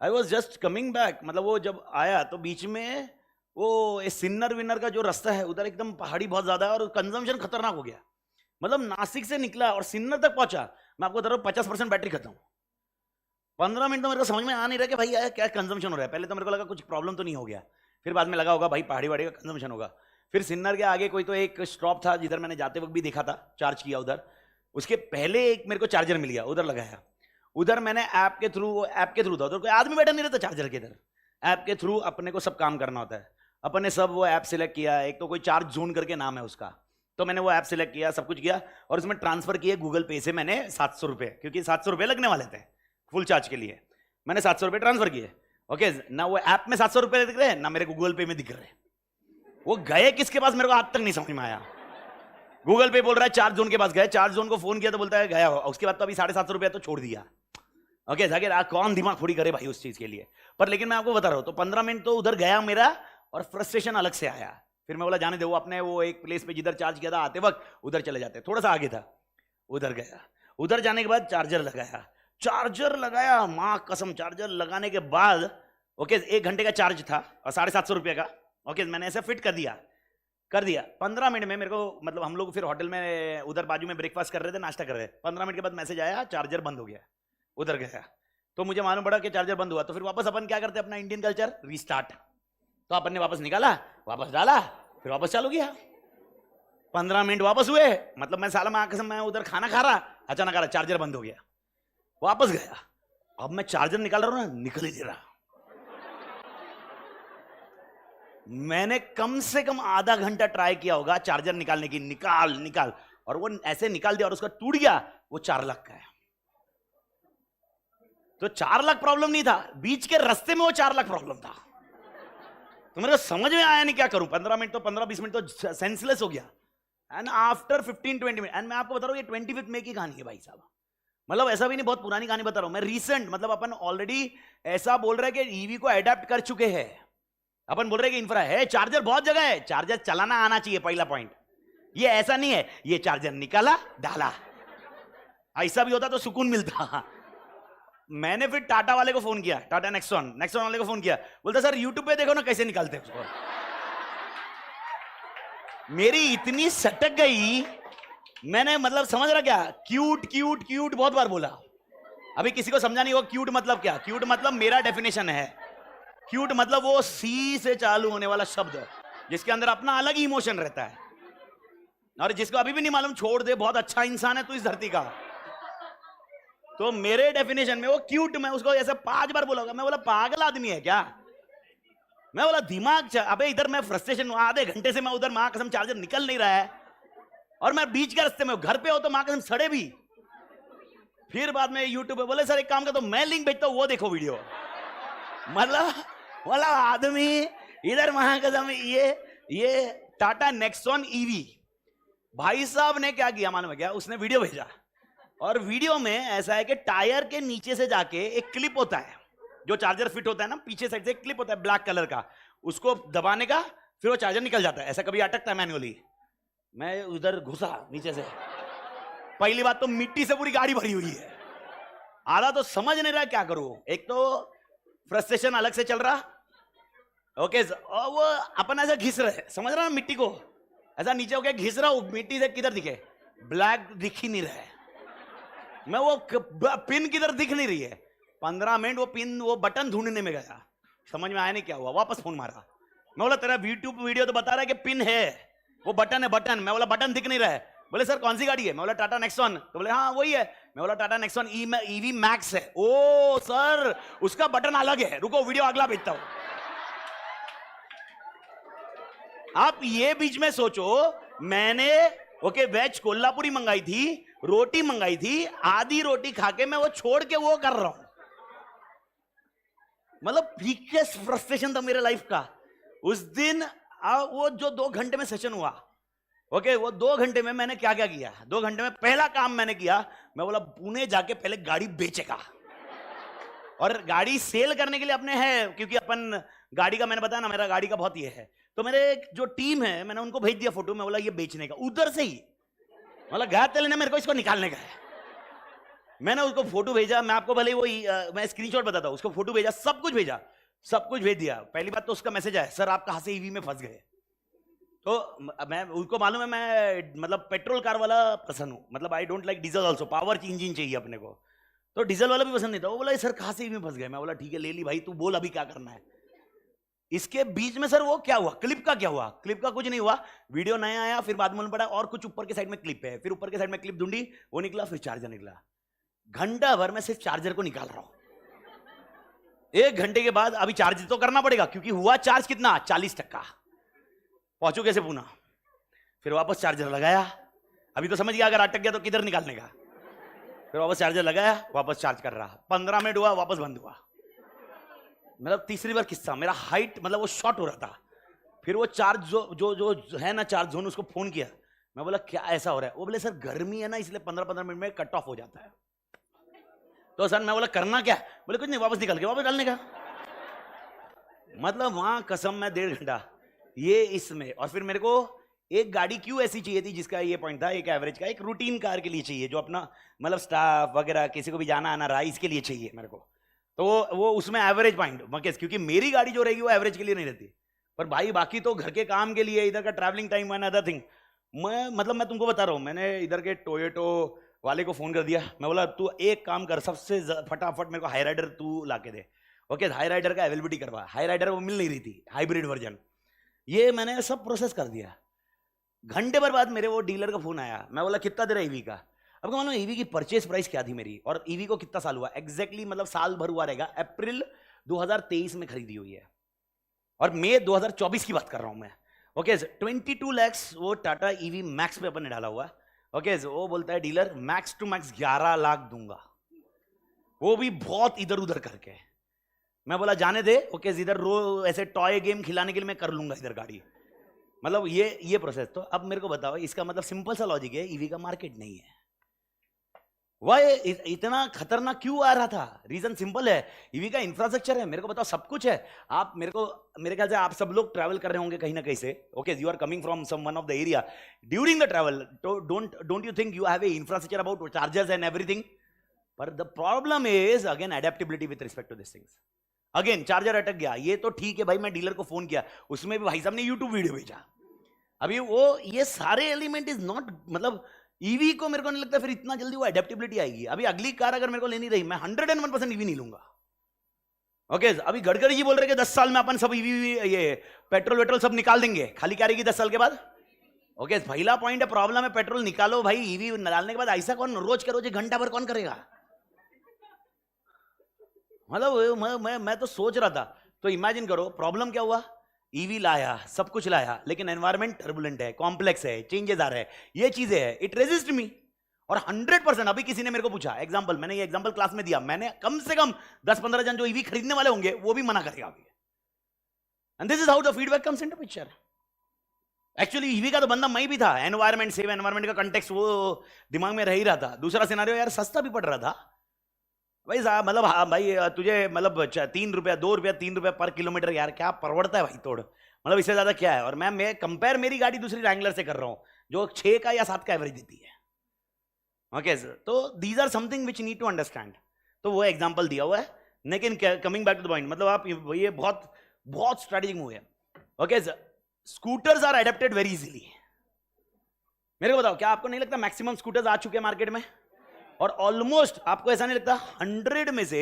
I was just coming back, मतलब वो जब आया तो बीच में वो सिन्नर विन्नर का जो रास्ता है उधर एकदम पहाड़ी बहुत ज्यादा है और कंजम्पशन खतरनाक हो गया। मतलब नासिक से निकला और सिन्नर तक पहुंचा, मैं आपको बता रहा हूं 50% बैटरी खत्म। 15 मिनट तो मेरे को समझ में आ नहीं रहा कि भाई क्या कंजम्पशन हो रहा है। पहले तो मेरे को लगा कुछ प्रॉब्लम तो नहीं हो गया, फिर बाद में लगा होगा भाई पहाड़ी वाड़ी का कंजम्पशन होगा। फिर सिन्नर के आगे कोई तो एक स्टॉप था जिधर मैंने जाते वक्त भी देखा था, चार्ज किया उधर। उसके पहले एक मेरे को चार्जर मिल गया, उधर लगाया। उधर मैंने ऐप के थ्रू था, उधर कोई आदमी बैठा नहीं रहता चार्जर के इधर, ऐप के थ्रू अपने को सब काम करना होता है। अपने सब वो ऐप सिलेक्ट किया, एक तो कोई चार्ज जोन करके नाम है उसका, तो मैंने वो ऐप सिलेक्ट किया, सब कुछ किया, और उसमें ट्रांसफर किया गूगल पे से मैंने 700 रुपये, क्योंकि 700 रुपये लगने वाले थे फुल चार्ज के लिए। मैंने 700 रुपये ट्रांसफर किए। ओके, ना वो ऐप में 700 रुपये दिख रहे हैं, ना मेरे गूगल पे में दिख रहे हैं। वो गए किसके पास मेरे को आज तक नहीं समझ में आया। गूगल पे बोल रहा है चार्ज जोन के पास गए, चार्ज जोन को फोन किया तो बोलता है गया हो, उसके बाद तो अभी 750 रुपया तो छोड़ दिया। ओके, जाके कौन दिमाग थोड़ी करे भाई उस चीज के लिए। पर लेकिन मैं आपको बता रहा हूं, तो 15 मिनट तो उधर गया मेरा, और फ्रस्ट्रेशन अलग से आया। फिर मैं बोला जाने दे, वो अपने वो एक प्लेस पे जिधर चार्ज किया था आते वक्त उधर चले जाते, थोड़ा सा आगे था, उधर गया। उधर जाने के बाद चार्जर लगाया, मां कसम चार्जर लगाने के बाद ओके 1 घंटे का चार्ज था और 750 रुपये का। ओके मैंने ऐसे फिट कर दिया 15 मिनट में मेरे को मतलब हम लोग फिर होटल में उधर बाजू में ब्रेकफास्ट कर रहे थे, नाश्ता कर रहे थे। 15 मिनट के बाद मैसेज आया चार्जर बंद हो गया। उधर गया तो मुझे मालूम पड़ा कि चार्जर बंद हुआ। तो फिर वापस अपन क्या करते अपना इंडियन कल्चर रीस्टार्ट। तो अपन ने वापस निकाला, वापस डाला, फिर वापस चालू किया। 15 मिनट वापस हुए, मतलब मैं साला मैं उधर खाना खा रहा, अचानक आ रहा चार्जर बंद हो गया। वापस गया, अब मैं चार्जर निकाल रहा हूं ना, निकल ही दे रहा। मैंने कम से कम आधा घंटा ट्राई किया होगा चार्जर निकालने की, निकाल, और वो ऐसे निकाल दिया और उसका टूट गया। वो 4 लाख का है। तो 4 लाख प्रॉब्लम नहीं था, बीच के रास्ते में वो 4 लाख प्रॉब्लम था। तो मेरे को समझ में आया नहीं क्या करूं। 15 मिनट तो 15-20 मिनट तो सेंसलेस हो गया। एंड आफ्टर 15-20 मिनट, एंड मैं आपको बता रहा हूं ये 25th मई की कहानी है भाई साहब। मतलब ऐसा भी नहीं बहुत पुरानी कहानी बता रहा हूं मैं, रीसेंट। मतलब अपन ऑलरेडी ऐसा बोल रहे हैं कि ईवी को अडेप्ट कर चुके हैं। अपन बोल रहे हैं कि इंफ्रा है, चार्जर बहुत जगह है, चार्जर चलाना आना चाहिए पहला पॉइंट। ये ऐसा नहीं है ये चार्जर निकाला डाला, ऐसा भी होता तो सुकून मिलता। मैंने फिर टाटा वाले को फोन किया, टाटा नेक्सॉन वाले को फोन किया। बोलता सर यूट्यूब पे देखो ना कैसे निकालते हैं उसको। मेरी इतनी सटक गई, मैंने मतलब समझ रहा क्या, क्यूट बहुत बार बोला। अभी किसी को समझा नहीं होगा क्यूट मतलब क्या। क्यूट मतलब मेरा डेफिनेशन है, क्यूट मतलब वो सी से चालू होने वाला शब्द जिसके अंदर अपना अलग ही इमोशन रहता है, और जिसको अभी भी नहीं मालूम छोड़ दे, बहुत अच्छा इंसान है तू इस धरती का। तो मेरे डेफिनेशन में वो क्यूट, मैं उसको ऐसे 5 बार बोला। मैं बोला पागल आदमी है क्या। मैं बोला दिमाग, अबे इधर मैं फ्रस्ट्रेशन, आधे घंटे से मैं उधर मां कसम चार्जर निकल नहीं रहा है, और मैं बीच के रास्ते में, घर पे हो तो मां कसम सड़े भी। फिर बाद में यूट्यूब पे बोले सर एक काम कर, तो मैं लिंक भेजता हूं वो देखो वीडियो। मतलब आदमी इधर मां कसम ये टाटा नेक्सॉन ईवी भाई साहब ने क्या किया मालूम है क्या, उसने वीडियो भेजा, और वीडियो में ऐसा है कि टायर के नीचे से जाके एक क्लिप होता है, जो चार्जर फिट होता है ना, पीछे साइड से एक क्लिप होता है ब्लैक कलर का, उसको दबाने का, फिर वो चार्जर निकल जाता है। ऐसा कभी अटकता है मैन्युअली। मैं उधर घुसा नीचे से, पहली बात तो मिट्टी से पूरी गाड़ी भरी हुई है, आधा तो समझ नहीं रहा क्या करूं। एक तो फ्रस्ट्रेशन अलग से चल रहा, ओके, और वो अपन ऐसा घिस रहे, समझ रहा ना, मिट्टी को ऐसा नीचे होके घिस रहा हूं, मिट्टी से किधर दिखे, ब्लैक दिख ही नहीं रहा है। मैं वो पिन किधर दिख नहीं रही है। 15 मिनट वो पिन, वो बटन ढूंढने में गया, समझ में आया नहीं क्या हुआ। वापस फोन मारा, मैं बोला तेरा यूट्यूब वीडियो तो बता रहा है कि पिन है, वो बटन है बटन। मैं बोला बटन दिख नहीं रहा है। बोले सर कौन सी गाड़ी है। मैं बोला टाटा नेक्सॉन। तो बोले हाँ वही है। मैं बोला टाटा नेक्सॉन ईवी मैक्स है। ओ सर उसका बटन अलग है, रुको वीडियो अगला भेजता हूं। आप ये बीच में सोचो, मैंने ओके वेज कोल्हापुरी मंगाई थी, रोटी मंगाई थी, आधी रोटी खा के मैं वो छोड़ के वो कर रहा हूं। मतलब बिगेस्ट फ्रस्ट्रेशन था मेरे लाइफ का उस दिन। वो जो 2 घंटे में सेशन हुआ, ओके, वो 2 घंटे में मैंने क्या क्या किया। 2 घंटे में पहला काम मैंने किया, मैं बोला पुणे जाके पहले गाड़ी बेचेगा, और गाड़ी सेल करने के लिए अपने है, क्योंकि अपन गाड़ी का, मैंने बताया ना मेरा गाड़ी का बहुत ये है। तो मेरे जो टीम है, मैंने उनको भेज दिया फोटो, मैं बोला ये बेचने का, उधर से ही मतलब गया लेने, मेरे को इसको निकालने का है। मैंने उसको फोटो भेजा, मैं आपको भले वो मैं स्क्रीनशॉट बताता हूं, उसको फोटो भेजा, सब कुछ भेजा, सब कुछ भेज दिया। पहली बात तो उसका मैसेज आया, सर आप कहां से ईवी में फंस गए। तो मैं उसको मालूम है मैं मतलब पेट्रोल कार वाला पसंद हूं, मतलब I don't like diesel also, power engine चाहिए अपने को, तो डीजल वाला भी पसंद नहीं था। वो बोला सर कहां से ईवी में फंस गए। मैं बोला ठीक है ले ली भाई, तू बोल अभी क्या करना है। इसके बीच में सर वो क्या हुआ, क्लिप का क्या हुआ, क्लिप का कुछ नहीं हुआ, वीडियो नया आया, फिर बाद में पड़ा और कुछ ऊपर के साइड में क्लिप है, फिर ऊपर के साइड में क्लिप ढूंढी, वो निकला, फिर चार्जर निकला। घंटा भर में सिर्फ चार्जर को निकाल रहा हूं। 1 घंटे के बाद अभी चार्ज तो करना पड़ेगा, क्योंकि हुआ चार्ज कितना 40%। पहुंचू कैसे पुणे, फिर वापस चार्जर लगाया, अभी तो समझ गया अगर अटक गया तो किधर निकालने का। फिर वापस चार्जर लगाया, वापस चार्ज कर रहा, 15 मिनट हुआ, वापस बंद हुआ। मतलब तीसरी बार किस्सा, मेरा हाइट मतलब वो शॉर्ट हो रहा था। फिर वो चार्ज जो है ना चार्ज जोन, उसको फोन किया, मैं बोला क्या ऐसा हो रहा है। वो बोले सर गर्मी है ना इसलिए 15-15 मिनट में कट ऑफ हो जाता है। तो सर मैं बोला करना क्या, बोले कुछ नहीं, वापस निकल के वापस डालने का। मतलब वहां कसम में 1.5 घंटा ये इसमें। और फिर मेरे को एक गाड़ी क्यों ऐसी चाहिए थी जिसका ये पॉइंट था, एक एवरेज का, एक रूटीन कार के लिए चाहिए, जो अपना मतलब स्टाफ वगैरह किसी को भी जाना आना रहा इसके लिए चाहिए मेरे को। तो वो उसमें एवरेज पॉइंट मकेश, क्योंकि मेरी गाड़ी जो रहेगी वो एवरेज के लिए नहीं रहती, पर भाई बाकी तो घर के काम के लिए, इधर का travelling time and other thing. मैं तुमको बता रहा हूँ, मैंने इधर के टोयोटो वाले को फोन कर दिया, मैं बोला तू एक काम कर, सबसे फटाफट मेरे को हाई राइडर तू ला के दे। ओके, हाई राइडर का अवेलेबिलिटी करवा, हाई राइडर वो मिल नहीं रही थी, हाइब्रिड वर्जन, ये मैंने सब प्रोसेस कर दिया। घंटे भर बाद मेरे वो डीलर का फोन आया, मैं बोला कितना दे रहा ईवी का। अब मानो ईवी की परचेस प्राइस क्या थी मेरी, और ईवी को कितना साल हुआ एग्जैक्टली, मतलब साल भर हुआ रहेगा, अप्रैल 2023 में खरीदी हुई है, और मई 2024 की बात कर रहा हूं मैं। ओके, 22 lakhs वो टाटा ईवी मैक्स पे अपन ने डाला हुआ। ओके, वो बोलता है dealer max to max 11 lakh दूंगा, वो भी बहुत इधर उधर करके। मैं बोला जाने दे, ओके इधर ऐसे टॉय गेम खिलाने के लिए मैं कर लूंगा इधर गाड़ी, मतलब ये प्रोसेस। तो अब मेरे को बताओ, इसका मतलब सिंपल सा लॉजिक है, ईवी का मार्केट नहीं है। वह इतना खतरनाक क्यों आ रहा था? रीजन सिंपल है, ईवी का इंफ्रास्ट्रक्चर है, मेरे को बताओ सब कुछ है। आप मेरे ख्याल से आप सब लोग ट्रैवल कर रहे होंगे कहीं ना कहीं से, okay you are coming from some one of the area, during the travel don't you think you have a infrastructure about chargers and everything, पर the problem is again adaptability with respect to this things. Again charger अटक गया, ये तो ठीक है भाई, मैं dealer को फोन किया, उसमें भी भाई साहब ने यूट्यूब वीडियो भेजा। अभी वो ये सारे एलिमेंट इज नॉट, मतलब ईवी को मेरे को नहीं लगता फिर इतना जल्दी वो एडेप्टेबिलिटी आएगी। अभी अगली कार अगर मेरे को लेनी रही, मैं 101% ईवी नहीं लूंगा। ओके, अभी गडकरी जी बोल रहे कि 10 साल में अपन सब ईवी, ये पेट्रोल वेट्रोल सब निकाल देंगे, खाली क्या रहेगी 10 साल के बाद। ओके, पहला पॉइंट है, प्रॉब्लम है पेट्रोल निकालो भाई, ईवी डालने के बाद ऐसा कौन रोज के रोज घंटा भर कौन करेगा? मतलब मैं तो सोच रहा था, तो इमेजिन करो प्रॉब्लम क्या हुआ, ईवी लाया, सब कुछ लाया, लेकिन एनवायरमेंट टर्बुलेंट है, कॉम्प्लेक्स है, चेंजेस आ रहे हैं, ये चीजें है, इट रेजिस्ट मी। और 100% अभी किसी ने मेरे को पूछा एग्जांपल, मैंने ये एग्जांपल क्लास में दिया, मैंने कम से कम 10-15 जन जो ईवी खरीदने वाले होंगे वो भी मना करेगा अभी। And this is how the feedback comes into picture. Actually EV का तो बंदा मैं भी था, एनवायरमेंट सेव एनवायरमेंट का कंटेक्स्ट वो दिमाग में रह ही रहा था। दूसरा सिनेरियो यार सस्ता भी पड़ रहा था भाई साहब, मतलब हाँ भाई तुझे मतलब 3 रुपया 2 रुपया 3 रुपया पर किलोमीटर, यार क्या परवड़ता है भाई तोड़, मतलब इससे ज्यादा क्या है। और मैं कंपेयर मेरी गाड़ी दूसरी रैंगलर से कर रहा हूं जो 6 का या 7 का एवरेज देती है। ओके सर, तो these are something which need to understand. तो वो एग्जांपल दिया हुआ है, लेकिन coming back to the point, मतलब आप ये बहुत बहुत स्ट्रेटेजिक मूव है। Okay sir, scooters are adapted very easily. मेरे को बताओ, क्या आपको नहीं लगता मैक्सिमम स्कूटर्स आ चुके हैं मार्केट में, और ऑलमोस्ट आपको ऐसा नहीं लगता 100 में से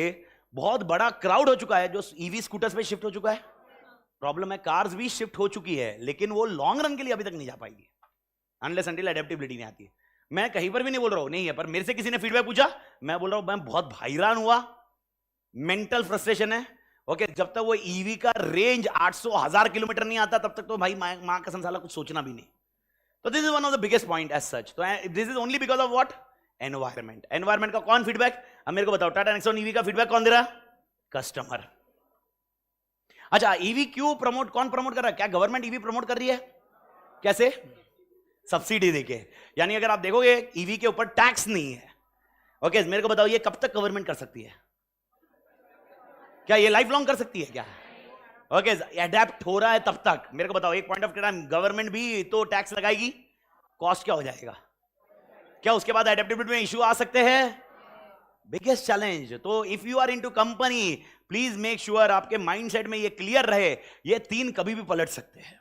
बहुत बड़ा क्राउड हो चुका है जो ईवी स्कूटर्स पे शिफ्ट हो चुका है? प्रॉब्लम है, कार्स भी शिफ्ट हो चुकी है, लेकिन वो लॉन्ग रन के लिए अभी तक नहीं जा पाएगी अनलेस अनटिल एडेप्टेबिलिटी नहीं आती है। मैं कहीं पर भी नहीं बोल रहा हूं नहीं है, पर मेरे से किसी ने फीडबैक पूछा, मैं बोल रहा हूं मैं बहुत हैरान हुआ, मेंटल फ्रस्ट्रेशन है। ओके, जब तक वो ईवी का रेंज 800,000 किलोमीटर नहीं आता तब तक तो भाई मां कसम साला कुछ सोचना भी नहीं। तो this is one of the biggest point as such. तो this is only because of what, environment. Environment का कौन फीडबैक, अब मेरे को बताओ, टाटा नेक्सॉन ईवी का फीडबैक कौन दे रहा? कस्टमर। अच्छा, ईवी क्यों प्रमोट, कौन प्रमोट कर रहा है? क्या गवर्नमेंट ईवी प्रमोट कर रही है? कैसे? सब्सिडी देके। यानी अगर आप देखोगे ईवी के ऊपर टैक्स नहीं है। ओके, मेरे को बताओ ये कब तक गवर्नमेंट कर सकती है? क्या ये लाइफ लॉन्ग कर सकती है क्या? ओके, अडेप्ट हो रहा है तब तक। मेरे को बताओ एक पॉइंट ऑफ टाइम गवर्नमेंट भी तो टैक्स लगाएगी, कॉस्ट क्या हो जाएगा? क्या उसके बाद एडेप्टेबिलिटी में इश्यू आ सकते हैं? Biggest challenge. तो if you are into company, please make sure आपके माइंडसेट में ये क्लियर रहे, ये 3 कभी भी पलट सकते हैं,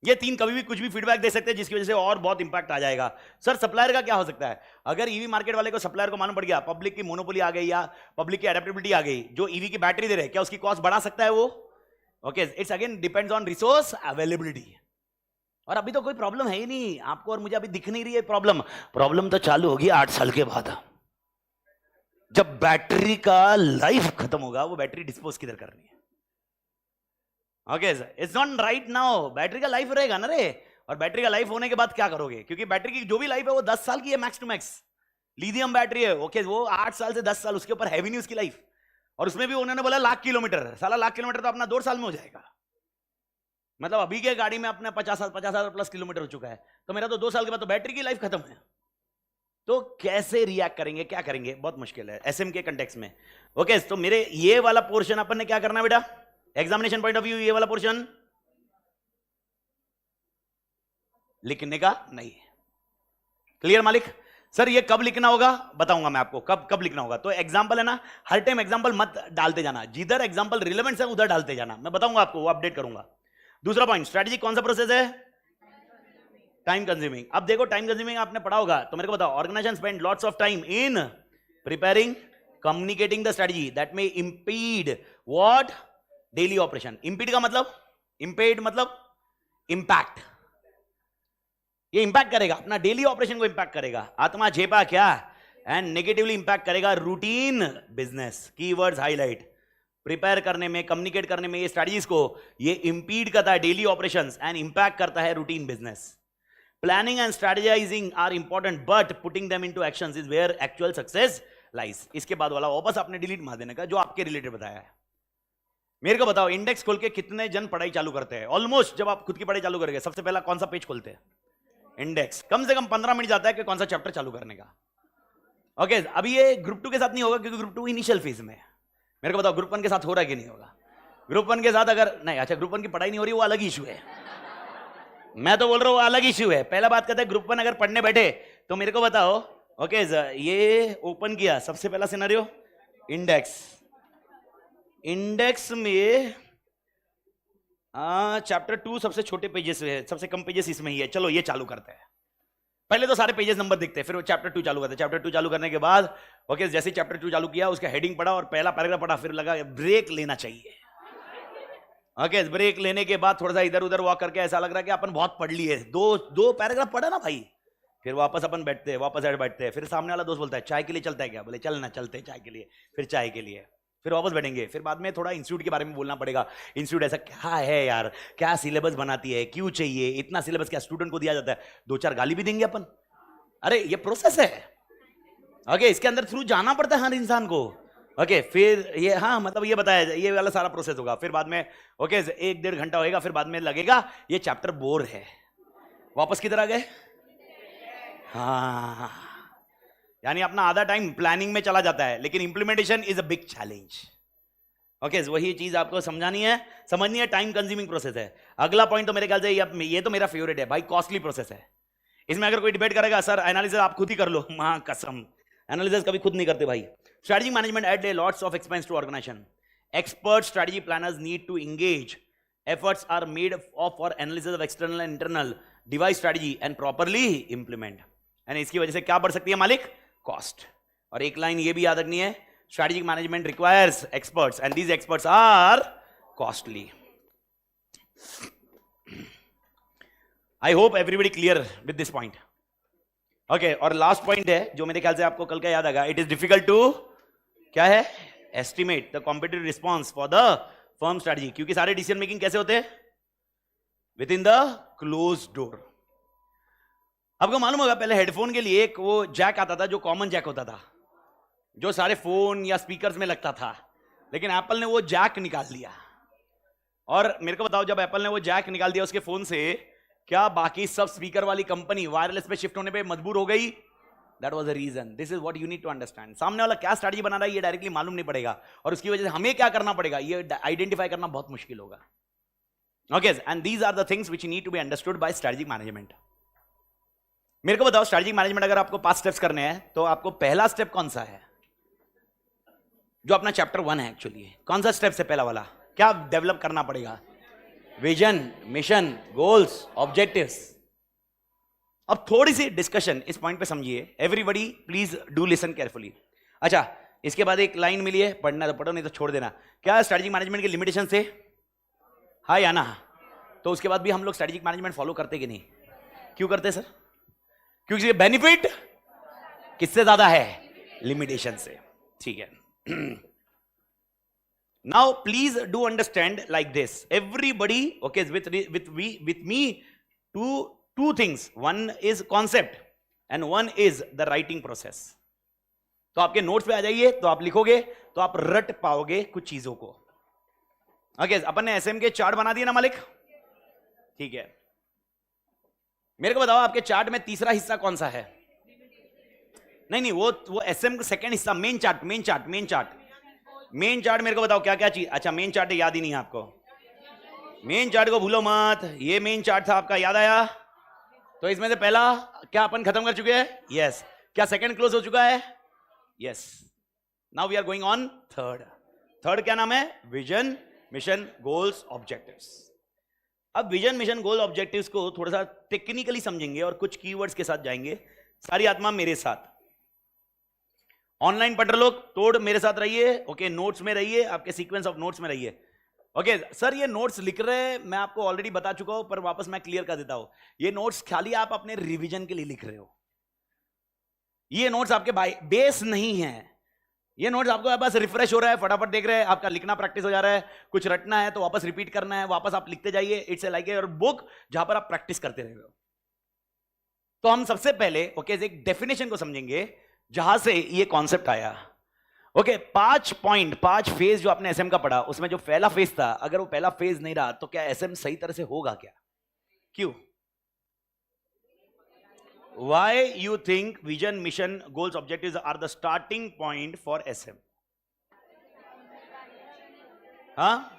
ये 3 कभी भी कुछ भी फीडबैक दे सकते हैं जिसकी वजह से और बहुत इंपैक्ट आ जाएगा। सर सप्लायर का क्या हो सकता है? अगर ईवी मार्केट वाले को, सप्लायर को मालूम पड़ गया पब्लिक की मोनोपोली आ गई या पब्लिक की एडेप्टेबिलिटी आ गई, जो ईवी की बैटरी दे रहे, क्या उसकी कॉस्ट बढ़ा सकता है वो? Okay, it's again depends on resource availability. और अभी तो कोई प्रॉब्लम है ही नहीं, आपको और मुझे अभी दिख नहीं रही है प्रॉब्लम। प्रॉब्लम तो चालू होगी 8 साल के बाद, जब बैटरी का लाइफ खत्म होगा। वो बैटरी डिस्पोज किधर करनी है? Okay sir, it's not right now, battery का लाइफ रहेगा ना रे। और बैटरी का लाइफ होने के बाद क्या करोगे? क्योंकि बैटरी की जो भी लाइफ है वो 10 साल की है max to max. Lithium battery है, ओके वो 8 साल से 10 साल, उसके ऊपर हैवी नहीं उसकी लाइफ। और उसमें भी उन्होंने बोला 1,00,000 किलोमीटर, साला 1,00,000 किलोमीटर तो अपना 2 साल में हो जाएगा। मतलब अभी के गाड़ी में अपना 50,000 प्लस किलोमीटर हो चुका है, तो मेरा तो 2 साल के बाद तो बैटरी की लाइफ खत्म है। तो कैसे रिएक्ट करेंगे, क्या करेंगे? बहुत मुश्किल है एसएम के कंटेक्स्ट में। ओके, तो मेरे ये वाला पोर्शन अपन ने क्या करना है बेटा, एग्जामिनेशन पॉइंट ऑफ व्यू, ये वाला पोर्शन लिखने का नहीं है। क्लियर मालिक? सर ये कब लिखना होगा बताऊंगा मैं आपको, कब कब लिखना होगा। तो एग्जांपल है ना, हर टाइम एग्जांपल मत डालते जाना, जिधर एग्जांपल रिलेवेंट है उधर डालते जाना, मैं बताऊंगा आपको, वो अपडेट करूंगा। दूसरा पॉइंट, स्ट्रेटजी कौन सा प्रोसेस है? Time consuming. अब देखो टाइम कंज्यूमिंग आपने पढ़ा होगा, तो मेरे को बताओ, organisation spend lots of time in preparing, communicating the strategy that may impede what? Daily operation. Impede का मतलब, इंपेड मतलब इंपैक्ट, ये इंपैक्ट करेगा अपना डेली ऑपरेशन को, इंपैक्ट करेगा। आत्मा झेपा क्या? एंड नेगेटिवली इंपैक्ट करेगा routine business. Keywords highlight, prepare करने में, कम्युनिकेट करने में, ये स्ट्रेटजीज को ये इंपीड करता है डेली ऑपरेशंस एंड इंपैक्ट करता है routine business. Planning and strategizing are important but putting them into actions is where actual success lies. इसके बाद वाला वापस आपने डिलीट मार देने का, जो आपके रिलेटेड बताया है। मेरे को बताओ, इंडेक्स खोल के कितने जन पढ़ाई चालू करते हैं? ऑलमोस्ट जब आप खुद की पढ़ाई चालू करेंगे, सबसे पहला कौन सा पेज खोलते हैं? इंडेक्स। कम से कम 15 मिनट जाता है कि कौन सा चैप्टर चालू करने का। ओके, अभी ये ग्रुप 2 के साथ नहीं होगा क्योंकि ग्रुप 2 इनिशियल फेज में है। मेरे को बताओ ग्रुप 1 के साथ हो रहा है कि नहीं होगा? ग्रुप 1 के साथ अगर नहीं, अच्छा ग्रुप 1 की पढ़ाई नहीं हो रही, वो अलग इशू है। मैं तो बोल रहा हूं वो अलग इशू है। पहला बात कहते हैं ग्रुप 1 अगर पढ़ने बैठे तो मेरे को बताओ, ओके ये ओपन किया, सबसे पहला सिनेरियो इंडेक्स। इंडेक्स में चैप्टर 2 सबसे छोटे पेजेस है, सबसे कम पेजेस इसमें ही है। चलो ये चालू करते हैं। पहले तो सारे पेजेस नंबर दिखते हैं, फिर वो चैप्टर 2 चालू करते हैं। चैप्टर 2 चालू करने के बाद ओके, जैसे चैप्टर 2 चालू किया, उसका हेडिंग पढ़ा और पहला पैराग्राफ पढ़ा, फिर लगा ब्रेक लेना चाहिए। ओके, ब्रेक लेने के बाद थोड़ा सा इधर उधर वॉक करके ऐसा लग रहा है कि अपन बहुत पढ़ लिए, दो पैराग्राफ पढ़ा ना भाई। फिर वापस अपन बैठते हैं, वापस बैठते हैं। फिर सामने वाला दोस्त बोलता है चाय के लिए चलता है क्या? बोले चलना, चलते हैं चाय के लिए। फिर चाय के लिए, फिर वापस बैठेंगे। फिर बाद में थोड़ा इंस्टीट्यूट के बारे में बोलना पड़ेगा। इंस्टीट्यूट ऐसा क्या है यार, क्या सिलेबस बनाती है, क्यों चाहिए इतना सिलेबस, क्या स्टूडेंट को दिया जाता है? 2-4 गाली भी देंगे अपन। अरे ये प्रोसेस है। ओके, इसके अंदर थ्रू जाना पड़ता है हर इंसान को। ओके, फिर ये हाँ मतलब ये बताया, ये वाला सारा प्रोसेस होगा। फिर बाद में ओके 1-1.5 घंटा होएगा, फिर बाद में लगेगा ये चैप्टर बोर है। वापस किधर आ गए? हाँ, यानी अपना आधा टाइम प्लानिंग में चला जाता है, लेकिन implementation is a big challenge. Okay, वही चीज आपको समझानी है, समझनी है। टाइम कंज्यूमिंग प्रोसेस है। अगला पॉइंट तो मेरे ख्याल से ये तो मेरा फेवरेट है भाई, कॉस्टली प्रोसेस है। इसमें अगर कोई डिबेट करेगा सर एनालिसिस आप खुद ही कर लो, मां कसम एनालिसिस कभी खुद नहीं करते भाई। Strategy management add lots of expense to organization. Expert strategy planners need to engage, efforts are made of for analysis of external and internal device strategy and properly implement. यानी इसकी वजह से क्या बढ़ सकती है मालिक? कॉस्ट। और एक लाइन ये भी याद रखनी है, strategic management requires experts and these experts are costly. I hope everybody clear with this point. Okay, और लास्ट पॉइंट है जो मेरे ख्याल से आपको कल का याद आएगा, इट इज डिफिकल्ट टू क्या है? Estimate the competitive response for the firm strategy. क्योंकि सारे डिसीजन मेकिंग कैसे होते हैं? With in the close door. आपको मालूम होगा पहले हेडफोन के लिए एक वो जैक आता था जो कॉमन जैक होता था, जो सारे फोन या स्पीकर्स में लगता था, लेकिन एप्पल ने वो जैक निकाल दिया। और मेरे को बताओ, जब एप्पल ने वो जैक निकाल दिया उसके फोन से, क्या बाकी सब स्पीकर वाली कंपनी वायरलेस पे शिफ्ट होने पे मजबूर हो गई? That was the reason. This is what you need to understand. सामने वाला क्या स्ट्रेटजी बना रहा है ये डायरेक्टली मालूम नहीं पड़ेगा, और उसकी वजह से हमें क्या करना पड़ेगा ये आइडेंटिफाई करना बहुत मुश्किल होगा। Okay, and these are the things which need to be understood by strategic management. मेरे को बताओ, स्ट्रेटजिक मैनेजमेंट अगर आपको 5 स्टेप्स करने हैं तो आपको पहला स्टेप कौन सा है? जो अपना चैप्टर 1 है एक्चुअली, कौन सा स्टेप है पहला वाला? क्या डेवलप करना पड़ेगा? Vision, mission, goals, objectives. अब थोड़ी सी डिस्कशन इस पॉइंट पे समझिए, everybody please do listen carefully. अच्छा, इसके बाद एक लाइन मिली है, पढ़ना तो पढ़ो नहीं तो छोड़ देना। क्या स्ट्रेटजिक मैनेजमेंट के लिमिटेशन से हाँ या ना? तो उसके बाद भी हम लोग स्ट्रेटजिक मैनेजमेंट फॉलो करते कि नहीं? क्यों करते सर? क्योंकि बेनिफिट किससे ज्यादा है? लिमिटेशन से। ठीक है, now please do understand like this, everybody okay with me two things, one is concept and one is the writing process। तो आपके नोट्स पे आ जाइए, तो आप लिखोगे तो आप रट पाओगे कुछ चीजों को। ओके, अपन ने एसएम के चार्ट बना दिए ना मालिक? ठीक है, मेरे को बताओ आपके चार्ट में तीसरा हिस्सा कौन सा है? नहीं वो एसएम का सेकंड हिस्सा, मेन चार्ट मेन चार्ट मेरे को बताओ क्या क्या चीज। अच्छा, मेन चार्ट याद ही नहीं है आपको? मेन चार्ट को भूलो मत, ये मेन चार्ट था आपका, याद आया? तो इसमें से पहला क्या अपन खत्म कर चुके हैं? यस। क्या सेकंड क्लोज हो चुका है? Yes. Now we are going on third क्या नाम है? Vision, mission, goals, objectives. अब विजन, मिशन, गोल, ऑब्जेक्टिव्स को थोड़ा सा टेक्निकली समझेंगे और कुछ कीवर्ड्स के साथ जाएंगे. सारी आत्मा मेरे साथ. ऑनलाइन पढ़ रहे लोग तोड़ मेरे साथ रहिए. ओके, नोट्स में रहिए, आपके सीक्वेंस ऑफ नोट्स में रहिए. ओके सर, ये नोट्स लिख रहे हैं, मैं आपको ऑलरेडी बता चुका हूं, पर वापस मैं क्लियर कर देता हूं. ये नोट्स खाली आप अपने रिवीजन के लिए लिख रहे हो. ये नोट्स आपके बेस नहीं है. ये नोट्स आपको बस रिफ्रेश हो रहा है, फटाफट देख रहे हैं, आपका लिखना प्रैक्टिस हो जा रहा है. कुछ रटना है तो वापस रिपीट करना है, वापस आप लिखते जाइए. इट्स लाइक योर बुक जहां पर आप प्रैक्टिस करते रहे हो. तो हम सबसे पहले ओके एक डेफिनेशन को समझेंगे जहां से ये कॉन्सेप्ट आया. ओके, 5 फेज जो आपने एसएम का पढ़ा, उसमें जो पहला फेज था, अगर वो पहला फेज नहीं रहा तो क्या एसएम सही तरह से होगा क्या? क्यों? Why you think vision, mission, goals, objectives are the starting point for SM? हाँ,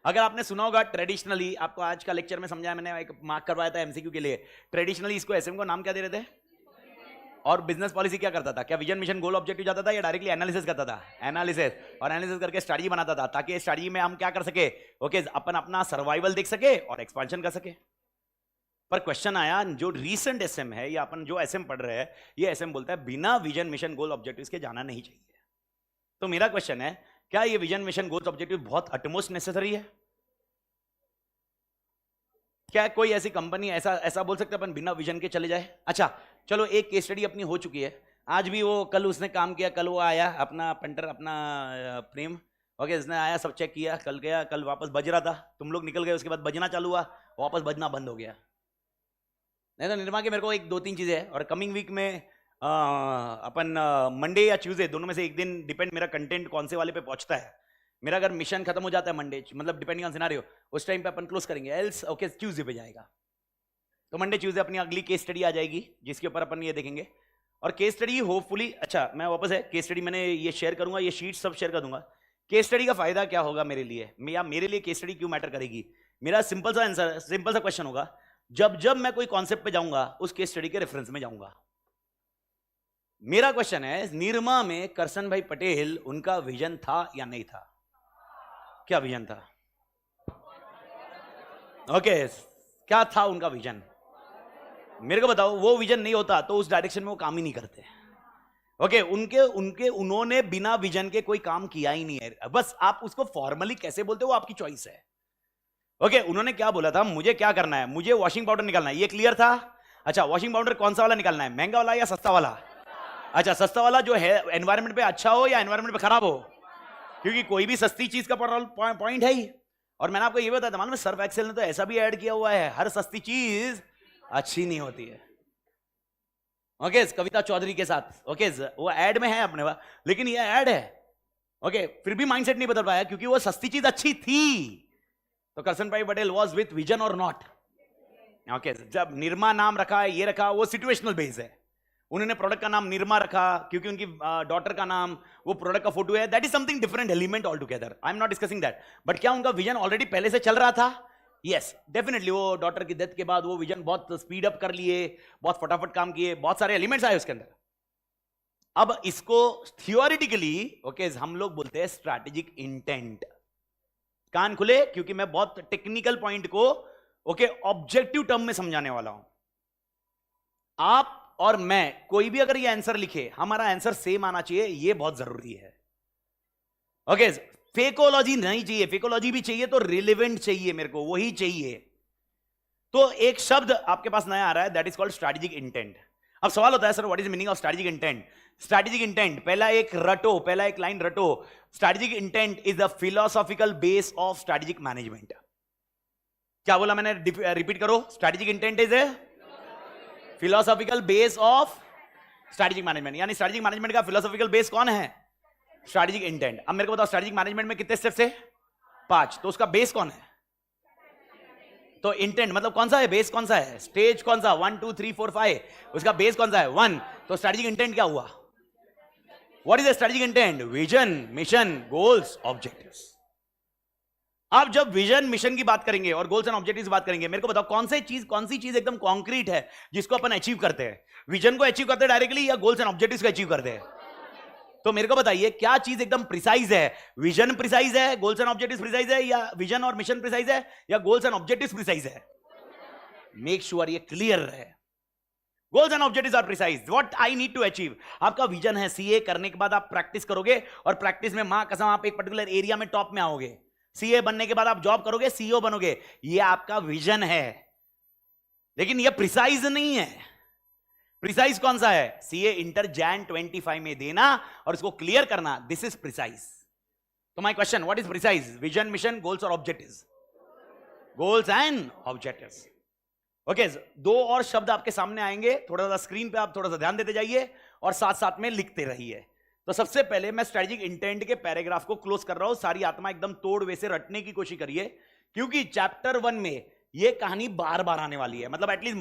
अगर आपने सुना होगा ट्रेडिशनली, आपको आज का लेक्चर में समझाया, मैंने एक मार्क करवाया था एमसीक्यू के लिए. ट्रेडिशनली इसको एसएम को नाम क्या दे रहे थे? और बिजनेस पॉलिसी क्या करता था? क्या विजन, मिशन, गोल, ऑब्जेक्टिव जाता था या डायरेक्टली एनालिसिस करता था? एनालिसिस. और एनालिसिस करके स्ट्रेटजी बनाता था, ताकि स्ट्रेटजी में हम क्या कर सके? ओके, अपन अपना सर्वाइवल देख सके और एक्सपेंशन कर सके. पर क्वेश्चन आया, जो रीसेंट एसएम है या अपन जो एसएम पढ़ रहे हैं, ये एसएम बोलता है बिना विजन, मिशन, गोल, ऑब्जेक्टिव्स के जाना नहीं चाहिए. तो मेरा क्वेश्चन है, क्या ये विजन, मिशन, गोल्स, ऑब्जेक्टिव बहुत अटमोस्ट नेसेसरी है? क्या कोई ऐसी कंपनी ऐसा बोल सकते अपन बिना विजन के चले जाए? अच्छा चलो, एक केस स्टडी अपनी हो चुकी है. आज भी वो, कल उसने काम किया, कल वो आया अपना पेंटर, अपना प्रेम. ओके, इसने आया, सब चेक किया, कल गया, कल वापस बज रहा था, तुम लोग निकल गए, उसके बाद बजना चालू हुआ, वापस बजना बंद हो गया. नहीं तो निर्मा के मेरे को 1-2-3 चीजें है. और कमिंग वीक में अपन मंडे या ट्यूसडे दोनों में से एक दिन, डिपेंड मेरा कंटेंट कौन से वाले पे पहुंचता है. मेरा अगर मिशन खत्म हो जाता है मंडे, मतलब डिपेंडिंग ऑन सिनेरियो, उस टाइम पे अपन क्लोज करेंगे. एल्स ओके ट्यूसडे पे जाएगा. तो मंडे ट्यूसडे अपनी अगली केस स्टडी आ जाएगी, जिसके ऊपर अपन ये देखेंगे. और केस स्टडी होपफुली, अच्छा मैं वापस है, केस स्टडी मैंने ये शेयर करूंगा, ये शीट सब शेयर कर दूंगा. केस स्टडी का फायदा क्या होगा मेरे लिए, या मेरे लिए केस स्टडी क्यों मैटर करेगी? मेरा सिंपल सा आंसर, सिंपल सा क्वेश्चन होगा, जब मैं कोई कॉन्सेप्ट पे जाऊंगा, उस केस स्टडी के रेफरेंस में जाऊंगा. मेरा क्वेश्चन है, निरमा में करसन भाई पटेल, उनका विजन था या नहीं था? क्या विजन था? ओके, क्या था उनका विजन? मेरे को बताओ. वो विजन नहीं होता तो उस डायरेक्शन में वो काम ही नहीं करते. ओके, उन्होंने बिना विजन के कोई काम किया ही नहीं है. बस आप उसको फॉर्मली कैसे बोलते हो, वो आपकी चॉइस है. ओके, उन्होंने क्या बोला था, मुझे क्या करना है, मुझे वॉशिंग पाउडर निकालना है, ये क्लियर था. अच्छा, वॉशिंग पाउडर कौन सा वाला निकालना है, महंगा वाला या सस्ता वाला? अच्छा, सस्ता वाला जो है एनवायरमेंट पे अच्छा हो या एनवायरमेंट पे खराब हो, क्योंकि कोई भी सस्ती चीज का पॉइंट है ही. और मैंने आपको ये बताया था, मालूम है सर्फ एक्सेल ने तो ऐसा भी ऐड किया हुआ है, हर सस्ती चीज अच्छी नहीं होती है. ओके, कविता चौधरी के साथ, ओके वो ऐड में है अपने पास, लेकिन ये ऐड है. ओके, फिर भी माइंडसेट नहीं बदल पाया, क्योंकि वो सस्ती चीज अच्छी थी. तो करसन भाई पटेल वॉज विथ विजन और नॉट? ओके, जब निरमा नाम रखा है, ये रखा, वो सिचुएशनल बेस है. उन्होंने प्रोडक्ट का नाम निरमा रखा क्योंकि उनकी डॉटर का नाम, वो प्रोडक्ट का फोटो है. That is something different element all together. I am not discussing that. But क्या उनका विजन ऑलरेडी पहले से चल रहा था? Yes, definitely. वो डॉटर की डेथ के बाद वो विजन बहुत स्पीड अप कर लिए, बहुत फटाफट काम किए, बहुत सारे एलिमेंट्स आए उसके अंदर. अब इसको थियोरिटिकली ओके हम लोग बोलते हैं स्ट्रैटेजिक इंटेंट. कान खुले, क्योंकि मैं बहुत टेक्निकल पॉइंट को ओके ऑब्जेक्टिव टर्म में समझाने वाला हूं. आप और मैं, कोई भी अगर ये आंसर लिखे, हमारा आंसर सेम आना चाहिए, ये बहुत जरूरी है. ओके, फेकोलॉजी नहीं चाहिए. फेकोलॉजी भी चाहिए तो रिलेवेंट चाहिए, मेरे को वही चाहिए. तो एक शब्द आपके पास नया आ रहा है, that is called strategic intent. अब सवाल होता है, sir what is meaning of strategic intent? Strategic intent, पहला एक लाइन रटो. Strategic intent is the philosophical base of strategic management. क्या बोला मैंने, रिपीट करो. Strategic intent is a philosophical base of strategic management. यानी स्ट्रैटेजिक मैनेजमेंट का philosophical base कौन है? Strategic intent. अब मेरे को बताओ, स्ट्रैटेजिक मैनेजमेंट में कितने स्टेप्स है? 5. तो उसका बेस कौन है? तो इंटेंट मतलब कौन सा है, बेस कौन सा है, स्टेज कौन सा, 1 2 3 4 5, उसका बेस कौन सा है? 1. तो स्ट्रैटेजिक इंटेंट क्या हुआ? What is the strategic intent? Vision, mission, goals, objectives. आप जब विजन मिशन की बात करेंगे और गोल्स एंड ऑब्जेक्टिव्स की बात करेंगे, मेरे को बताओ कौन सी चीज एकदम कॉन्क्रीट है जिसको अपन अचीव करते हैं? विजन को अचीव करते हैं डायरेक्टली या गोल्स एंड ऑब्जेक्टिव्स को अचीव करते हैं? तो मेरे को बताइए क्या चीज एकदम प्रिसाइज है? विजन प्रिसाइज है, गोल्स एंड ऑब्जेक्टिव्स प्रिसाइज है, या विजन और मिशन प्रिसाइज है, या गोल्स एंड ऑब्जेक्टिव्स प्रिसाइज है? मेक श्योर ये क्लियर है। Goals and objectives are precise, what I need to achieve. आपका विजन है, सीए करने के बाद आप प्रैक्टिस करोगे और प्रैक्टिस में मां कसम आप एक पर्टिकुलर एरिया में टॉप में आओगे। सीए बनने के बाद आप जॉब करोगे, सीईओ बनोगे, ये आपका विजन है। लेकिन ये प्रिसाइज नहीं है। प्रिसाइज कौन सा है? सीए इंटर जैन 25 में देना और इसको क्लियर करना, दिस इज प्रिसाइज। तो my question, what is precise? Vision, mission, goals और objectives. Goals and objectives. Okay, दो और शब्द आपके सामने आएंगे, थोड़ा सा स्क्रीन पे आप थोड़ा सा ध्यान देते जाइए और साथ साथ में लिखते रहिए। तो सबसे पहले मैं स्ट्रेटेजिक इंटेंट के पैराग्राफ को क्लोज कर रहा हूं। सारी आत्मा एकदम तोड़ वैसे रटने की कोशिश करिए, क्योंकि चैप्टर 1 में यह कहानी बार बार आने वाली है। मतलब एटलीस्ट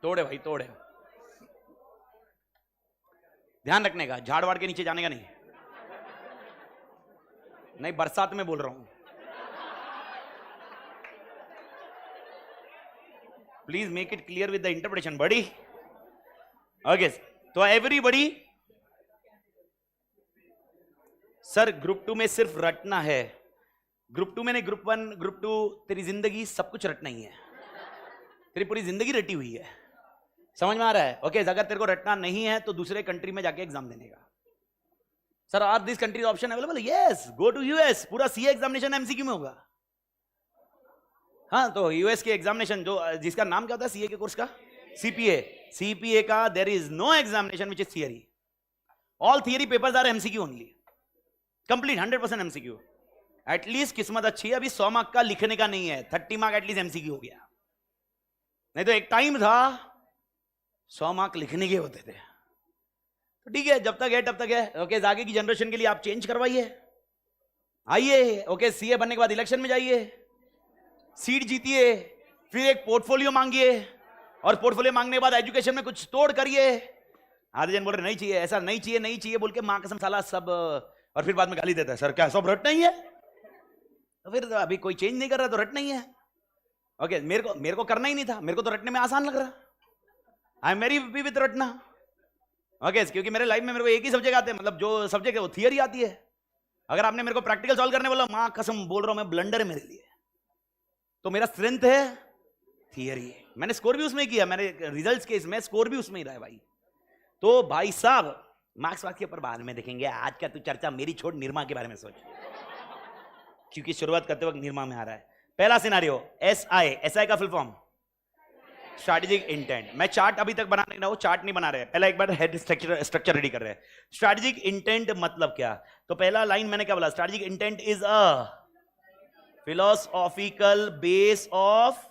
तोड़े भाई तोड़े, ध्यान रखने का, झाड़ वाड़ के नीचे जाने का नहीं। नहीं, बरसात में बोल रहा हूं, please make it clear with the interpretation बड़ी। ओके, तो एवरीबडी, सर ग्रुप 2 में सिर्फ रटना है। ग्रुप 2 में नहीं, ग्रुप 1 ग्रुप 2 तेरी जिंदगी सब कुछ रटना ही है। तेरी पूरी जिंदगी रटी हुई है, समझ में आ रहा है? ओके, अगर तेरे को रटना नहीं है तो दूसरे कंट्री में जाके एग्जाम देने का। Sir are this country option available? Yes, go to US. पूरा सीए एग्जामिनेशन एमसीक्यू में होगा। हाँ, तो यूएस के एग्जामिनेशन जो जिसका नाम क्या होता है सीए के कोर्स का? सीपीए। सीपीए का there is no examination which is theory. All theory papers are MCQ only, complete 100% MCQ. At least किस्मत अच्छी है, अभी 100 मार्क का लिखने का नहीं है, 30 मार्क एटलीस्ट एमसीक्यू हो गया। नहीं तो एक टाइम था 100 मार्क लिखने के होते थे। तो ठीक है, जब तक है तब तक है। ओके, आगे की जनरेशन के लिए आप चेंज करवाइए, आइए। ओके, सीए बनने के बाद इलेक्शन में जाइए, सीट जीतिए, फिर एक पोर्टफोलियो मांगिए और पोर्टफोलियो मांगने के बाद एजुकेशन में कुछ तोड़ करिए। आधे जन बोल रहे नहीं चाहिए, ऐसा नहीं चाहिए, नहीं चाहिए बोल के मां कसम साला सब, और फिर बाद में गाली देता है, सर क्या सब रट नहीं है? तो फिर तो अभी कोई चेंज नहीं कर रहा तो रट नहीं है। ओके, मेरे को करना ही नहीं था, मेरे को तो रटने में आसान लग रहा। I am very happy with रटना। ओके, क्योंकि मेरे लाइफ में मेरे को एक ही सब्जेक्ट आते हैं, मतलब जो सब्जेक्ट है वो थियरी आती है। अगर आपने मेरे को प्रैक्टिकल सॉल्व करने बोला, मां कसम बोल रहा हूं मैं, ब्लंडर है मेरे लिए। तो मेरा स्ट्रेंथ है थियरी। मैंने स्कोर भी उसमें किया, मैंने रिजल्ट्स के इसमें स्कोर भी उसमें ही रहा है भाई। तो भाई साहब, मार्क्स वार्क्स के ऊपर बाद में देखेंगे, आज का तू चर्चा मेरी छोड़, निर्मा के बारे में सोच, क्योंकि शुरुआत करते वक्त निर्मा में आ रहा है। पहला सिनारियो, एसआई का फुल फॉर्म स्ट्रैटेजिक इंटेंट। मैं चार्ट अभी तक बना नहीं रहा हूं, चार्ट नहीं बना रहे, पहला एक बार हेड स्ट्रक्चर रेडी कर रहे हैं। स्ट्रैटेजिक इंटेंट मतलब क्या? तो पहला लाइन मैंने क्या बोला? Strategic intent is a philosophical base of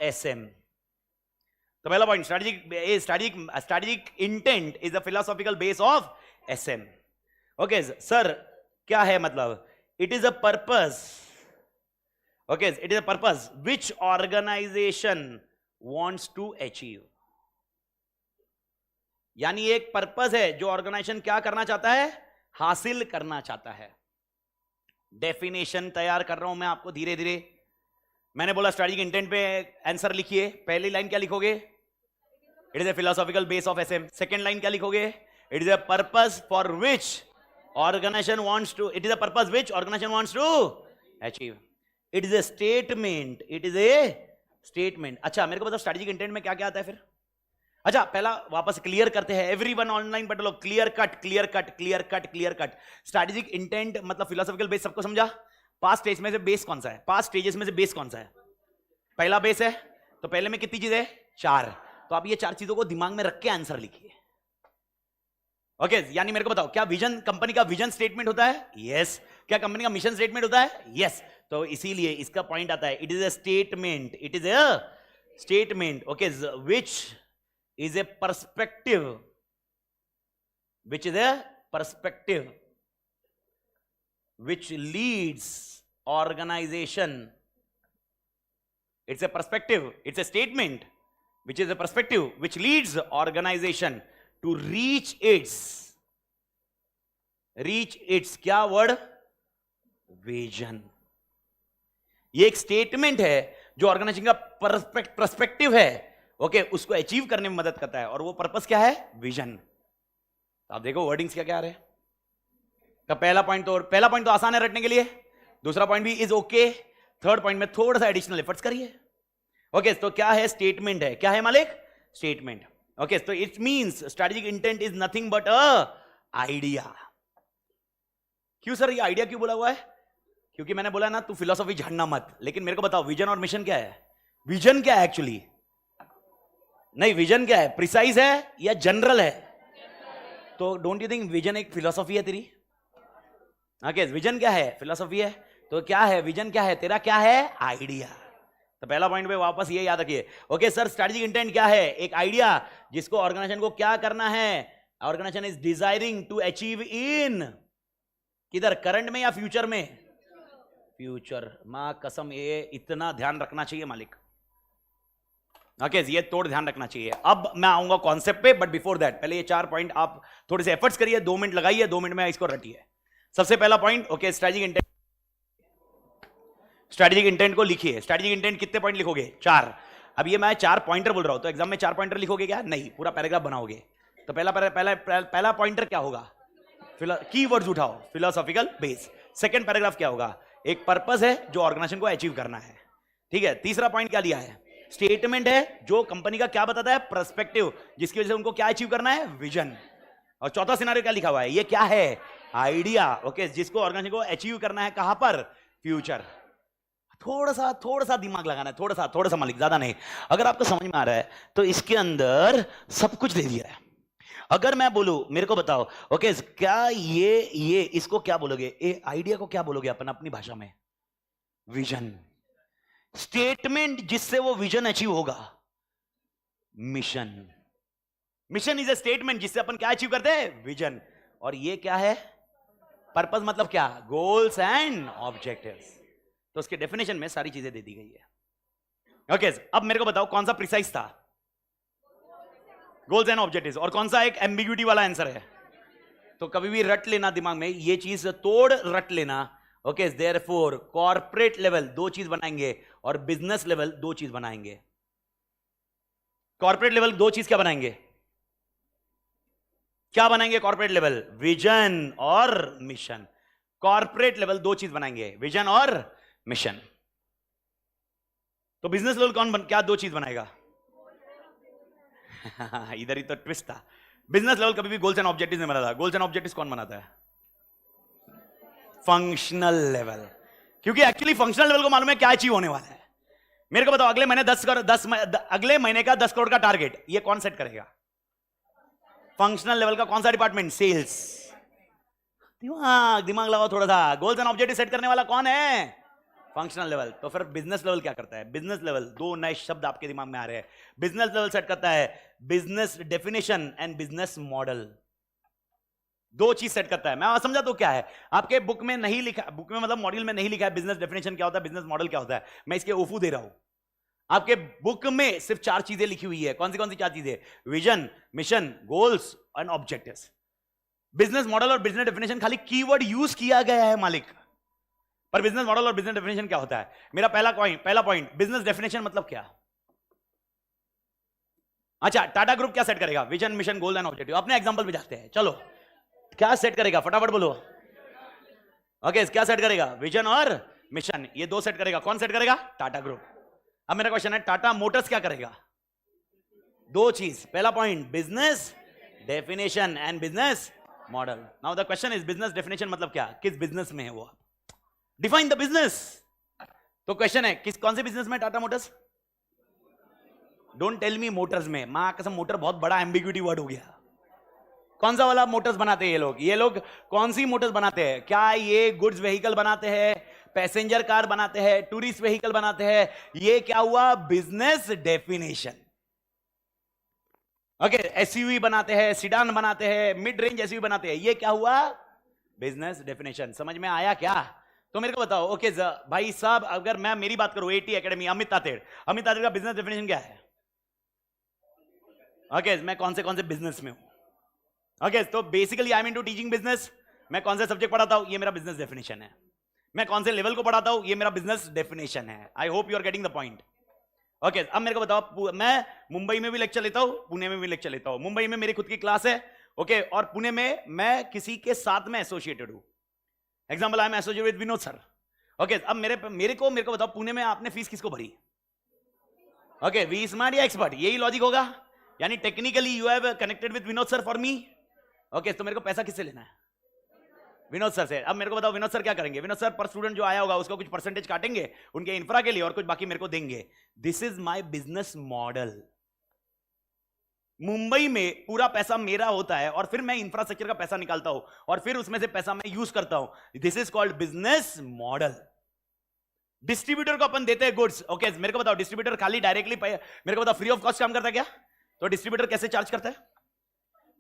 SM. तो पहला point, strategic intent is a philosophical base of SM. Okay sir, क्या है मतलब? It is a purpose, okay, it is a purpose which organization wants to achieve। यानी एक purpose है जो organisation क्या करना चाहता है? हासिल करना चाहता है। डेफिनेशन तैयार कर रहा हूं मैं आपको धीरे धीरे। मैंने बोला स्ट्रैटेजिक इंटेंट पे आंसर लिखिए। पहली लाइन क्या लिखोगे? It is a philosophical base of SM. Second line क्या लिखोगे? It is a purpose for which organization wants to, it is a purpose which organization wants to achieve. It is a statement, it is a statement. अच्छा, मेरे को बताओ strategic intent में क्या क्या आता है फिर? अच्छा, पहला वापस क्लियर करते हैं। एवरीवन ऑनलाइन बट लोग clear cut clear cut clear cut clear cut. Strategic intent मतलब फिलोसॉफिकल बेस सबको समझा? पांच स्टेज में से बेस कौन सा है? पांच स्टेजेस में से बेस कौन सा है? पहला बेस है, तो पहले में कितनी चीजें? 4। तो आप ये 4 चीजों को दिमाग में रख के आंसर लिखिए। ओके, यानी मेरे को बताओ, क्या विजन, कंपनी का विजन स्टेटमेंट होता है? यस। क्या कंपनी का मिशन स्टेटमेंट होता है? यस। तो इसीलिए इसका पॉइंट आता है, it is a statement, it is a statement. Okay, which is a perspective, which is a perspective which leads organization. It's a perspective, it's a statement which is a perspective which leads organization to reach its reach its क्या word, vision. ये एक statement है जो organisation का perspective है, okay, उसको achieve करने में मदद करता है, और वो पर्पस क्या है, विजन। आप देखो वर्डिंग्स क्या क्या आ रहे हैं। तो पहला पॉइंट तो आसान है रटने के लिए, दूसरा पॉइंट भी इज ओके, थर्ड पॉइंट में थोड़ा सा एडिशनल एफर्ट्स करिए। ओके, तो क्या है, स्टेटमेंट है, क्या है मालिक, स्टेटमेंट। ओके, तो it means strategic intent is nothing but a idea. क्यों सर ये आइडिया क्यों बोला हुआ है, क्योंकि मैंने बोला ना तू फिलॉसफी झाड़ना मत, लेकिन मेरे को बताओ विजन और मिशन क्या है, विजन क्या है एक्चुअली, नहीं विजन क्या है, प्रिसाइज है या जनरल है, तो डोंट यू थिंक विजन एक फिलॉसफी है तेरी। ओके, विजन क्या है, फिलॉसफी है, तो क्या है विजन, क्या है तेरा, क्या है आइडिया। तो पहला पॉइंट पे वापस ये याद रखिए। ओके सर, स्ट्रेटेजिक इंटेंट क्या है, एक आइडिया जिसको ऑर्गेनाइजेशन को क्या करना है, organization is desiring to achieve in, किधर, करंट में या फ्यूचर में, फ्यूचर। मां कसम ये इतना ध्यान रखना चाहिए मालिक। ओके, ये तोड़ ध्यान रखना चाहिए। अब मैं आऊंगा कॉन्सेप्ट पे, बट बिफोर दैट पहले ये 4 पॉइंट आप थोड़े से एफर्ट्स करिए, 2 मिनट लगाइए, 2 मिनट में इसको रटिए। सबसे पहला point, okay, strategic intent. Strategic intent को लिखिए। स्ट्रेटेजिक इंटेंट कितने पॉइंट लिखोगे, 4। अब ये मैं 4 पॉइंटर बोल रहा हूं, तो एग्जाम में 4 पॉइंटर लिखोगे क्या, नहीं, पूरा पैराग्राफ बनाओगे। तो पहला पॉइंटर क्या होगा, कीवर्ड्स उठाओ, फिलोसॉफिकल बेस। सेकंड पैराग्राफ क्या होगा, एक पर्पस है जो ऑर्गेनाइजेशन को अचीव करना है, ठीक है। तीसरा पॉइंट क्या लिया है, स्टेटमेंट है जो कंपनी का क्या बताता है, पर्सपेक्टिव, जिसकी वजह से उनको क्या अचीव करना है, विजन। और चौथा सिनेरियो क्या लिखा हुआ है, ये क्या है, आइडिया, ओके, जिसको ऑर्गेनाइजेशन को अचीव करना है कहां पर, फ्यूचर। थोड़ा सा दिमाग लगाना है, थोड़ा सा मालिक, ज्यादा नहीं। अगर आपको समझ में आ रहा है तो इसके अंदर सब कुछ दे दिया है। अगर मैं बोलूं, मेरे को बताओ, ओके, क्या ये इसको क्या बोलोगे, ये आइडिया को क्या बोलोगे अपन अपनी भाषा में, विजन। स्टेटमेंट जिससे वो विजन अचीव होगा, mission. Mission is a statement जिससे अपन क्या अचीव करते हैं, विजन। और ये क्या है, पर्पस, मतलब क्या, गोल्स एंड ऑब्जेक्टिव्स। तो उसके डेफिनेशन में सारी चीजें दे दी गई है। ओके, अब मेरे को बताओ कौन सा प्रिसाइज था, गोल्स एंड ऑब्जेक्टिव्स, और कौन सा एक एम्बिग्यूटी वाला आंसर है। तो कभी भी रट लेना दिमाग में, ये चीज तोड़ रट लेना। ओके, देयरफॉर कॉर्पोरेट लेवल 2 चीज बनाएंगे और बिजनेस लेवल 2 चीज बनाएंगे। कॉर्पोरेट लेवल 2 चीज क्या बनाएंगे, क्या बनाएंगे कॉर्पोरेट लेवल, विजन और मिशन। कॉर्पोरेट लेवल 2 चीज बनाएंगे, विजन और मिशन। तो बिजनेस लेवल क्या 2 चीज बनाएगा इधर ही तो ट्विस्ट था। बिजनेस लेवल कभी भी गोल्स एंड ऑब्जेक्टिव्स नहीं बनाता। गोल्स एंड ऑब्जेक्टिव्स कौन बनाता है, फंक्शनल लेवल, क्योंकि एक्चुअली फंक्शनल लेवल को मालूम है क्या अचीव होने वाला है। मेरे को बताओ अगले महीने अगले महीने का 10 करोड़ का टारगेट, ये कौन सेट करेगा, फंक्शनल लेवल का कौन सा डिपार्टमेंट, सेल्स। दिमाग लगाओ थोड़ा सा, गोल्स एंड ऑब्जेक्टिव सेट करने वाला कौन है, फंक्शनल लेवल। तो फिर बिजनेस लेवल क्या करता है, बिजनेस लेवल, 2 नए शब्द आपके दिमाग में आ रहे हैं। बिजनेस लेवल सेट करता है business definition and business model. 2 चीज सेट करता है। मैं समझा तो क्या है, आपके बुक में नहीं लिखा, बुक में मतलब मॉड्यूल में नहीं लिखा है बिजनेस डेफिनेशन क्या होता है, बिजनेस मॉडल क्या होता है। मैं इसके ओफू दे रहा हूं। आपके बुक में सिर्फ 4 चीजें लिखी हुई है। कौन सी 4 चीजें, vision, mission, goals and objectives. Business model और बिजनेस डेफिनेशन खाली कीवर्ड यूज किया गया है मालिक, पर बिजनेस मॉडल और बिजनेस डेफिनेशन क्या होता है। मेरा पहला पॉइंट, बिजनेस डेफिनेशन मतलब क्या। अच्छा, टाटा ग्रुप क्या सेट करेगा, vision, mission, goal and objective. अपने एग्जांपल पे जाते हैं, चलो क्या सेट करेगा, फटाफट बोलो। ओके, क्या सेट करेगा, विजन और मिशन, ये 2 सेट करेगा। कौन सेट करेगा, टाटा ग्रुप। अब मेरा क्वेश्चन है, टाटा मोटर्स क्या करेगा, 2 चीज। पहला point, business definition and business model. Now the question is, business definition मतलब क्या, किस बिजनेस में है वो, डिफाइन द बिजनेस। तो क्वेश्चन है, कौन से बिजनेस में Tata Motors. Don't tell me motors में, मां कसम मोटर बहुत बड़ा एम्बिग्यूटी वर्ड हो गया। कौन सा वाला मोटर्स बनाते हैं ये लोग कौन सी मोटर्स बनाते हैं, क्या ये गुड्स व्हीकल बनाते हैं, पैसेंजर कार बनाते हैं, टूरिस्ट व्हीकल बनाते हैं, ये क्या हुआ, बिजनेस डेफिनेशन। ओके, एसयूवी बनाते हैं, सीडान बनाते हैं, मिड रेंज एसयूवी बनाते हैं, ये क्या हुआ, बिजनेस डेफिनेशन। समझ में आया क्या। तो मेरे को बताओ, ओके भाई साहब, अगर मैं मेरी बात करूं, एटी एकेडमी, अमित तातेड़ का बिजनेस डेफिनेशन क्या है। ओके, मैं कौन से बिजनेस में हूं। ओके, तो basically I am into teaching business, मैं कौन से सब्जेक्ट पढ़ाता हूं, ये मेरा बिजनेस डेफिनेशन है। मैं कौन से लेवल को पढ़ाता हूं, ये मेरा बिजनेस डेफिनेशन है। I hope you are getting the point. Okay, अब मेरे को बताओ, मैं मुंबई में भी लेक्चर लेता हूं, पुणे में भी लेक्चर लेता हूं। मुंबई में मेरी खुद की क्लास है, ओके, और पुणे में मैं किसी के साथ में एसोसिएटेड हूं। Example, I am associated with Vinod sir. Okay, अब मेरे को बताओ, पुणे में आपने फीस किसको भरी? ओके, वी स्मार्ट या एक्सपर्ट, यही लॉजिक होगा। यानी technically you have connected with Vinod sir for me. Okay, तो मेरे को पैसा किससे लेना है? विनोद सर से। अब मेरे को बताओ, विनोद सर क्या करेंगे? विनोद सर पर स्टूडेंट जो आया होगा उसका कुछ परसेंटेज काटेंगे उनके इंफ्रा के लिए और कुछ बाकी मेरे को देंगे। This is my business model. Mumbai में पूरा पैसा मेरा होता है और फिर मैं इंफ्रास्ट्रक्चर का पैसा निकालता हूं और फिर उसमें से पैसा मैं यूज करता हूं। This is called business model. Distributor को अपन देते हैं गुड्स। ओके, मेरे को बताओ, डिस्ट्रीब्यूटर खाली डायरेक्टली मेरे को बताओ फ्री ऑफ कॉस्ट काम करता है क्या? तो डिस्ट्रीब्यूटर कैसे चार्ज करता है?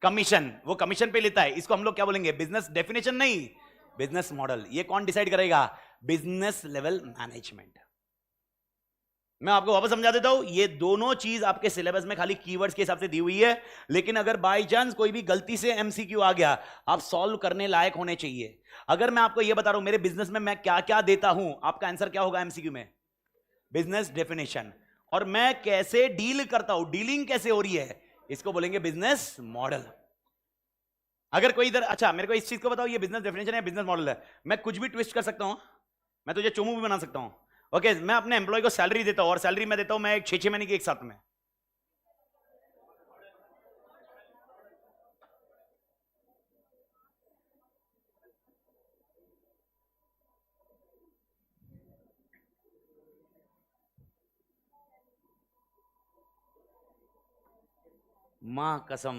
कमीशन। वो कमीशन पे लेता है। इसको हम लोग क्या बोलेंगे? बिजनेस डेफिनेशन नहीं, बिजनेस मॉडल। ये कौन डिसाइड करेगा? Business level management. मैं आपको वापस समझा देता हूं, ये दोनों चीज आपके सिलेबस में खाली कीवर्ड्स के हिसाब से दी हुई है, लेकिन अगर बाय चांस कोई भी गलती से एमसीक्यू आ गया, आप सॉल्व करने लायक होने चाहिए। अगर मैं आपको यह बता रहा हूं मेरे बिजनेस में मैं क्या क्या देता हूं, आपका आंसर क्या होगा एमसीक्यू में? Business definition. और मैं कैसे डील करता हूं, डीलिंग कैसे हो रही है, इसको बोलेंगे बिजनेस मॉडल। अगर कोई इधर, अच्छा मेरे को इस चीज को बताओ, ये बिजनेस डेफिनेशन है, बिजनेस मॉडल है, मैं कुछ भी ट्विस्ट कर सकता हूं, मैं तुझे चोमू भी बना सकता हूं। ओके, मैं अपने एम्प्लॉय को सैलरी देता हूं और सैलरी मैं देता हूं मैं 6 महीने की एक साथ में। मां कसम,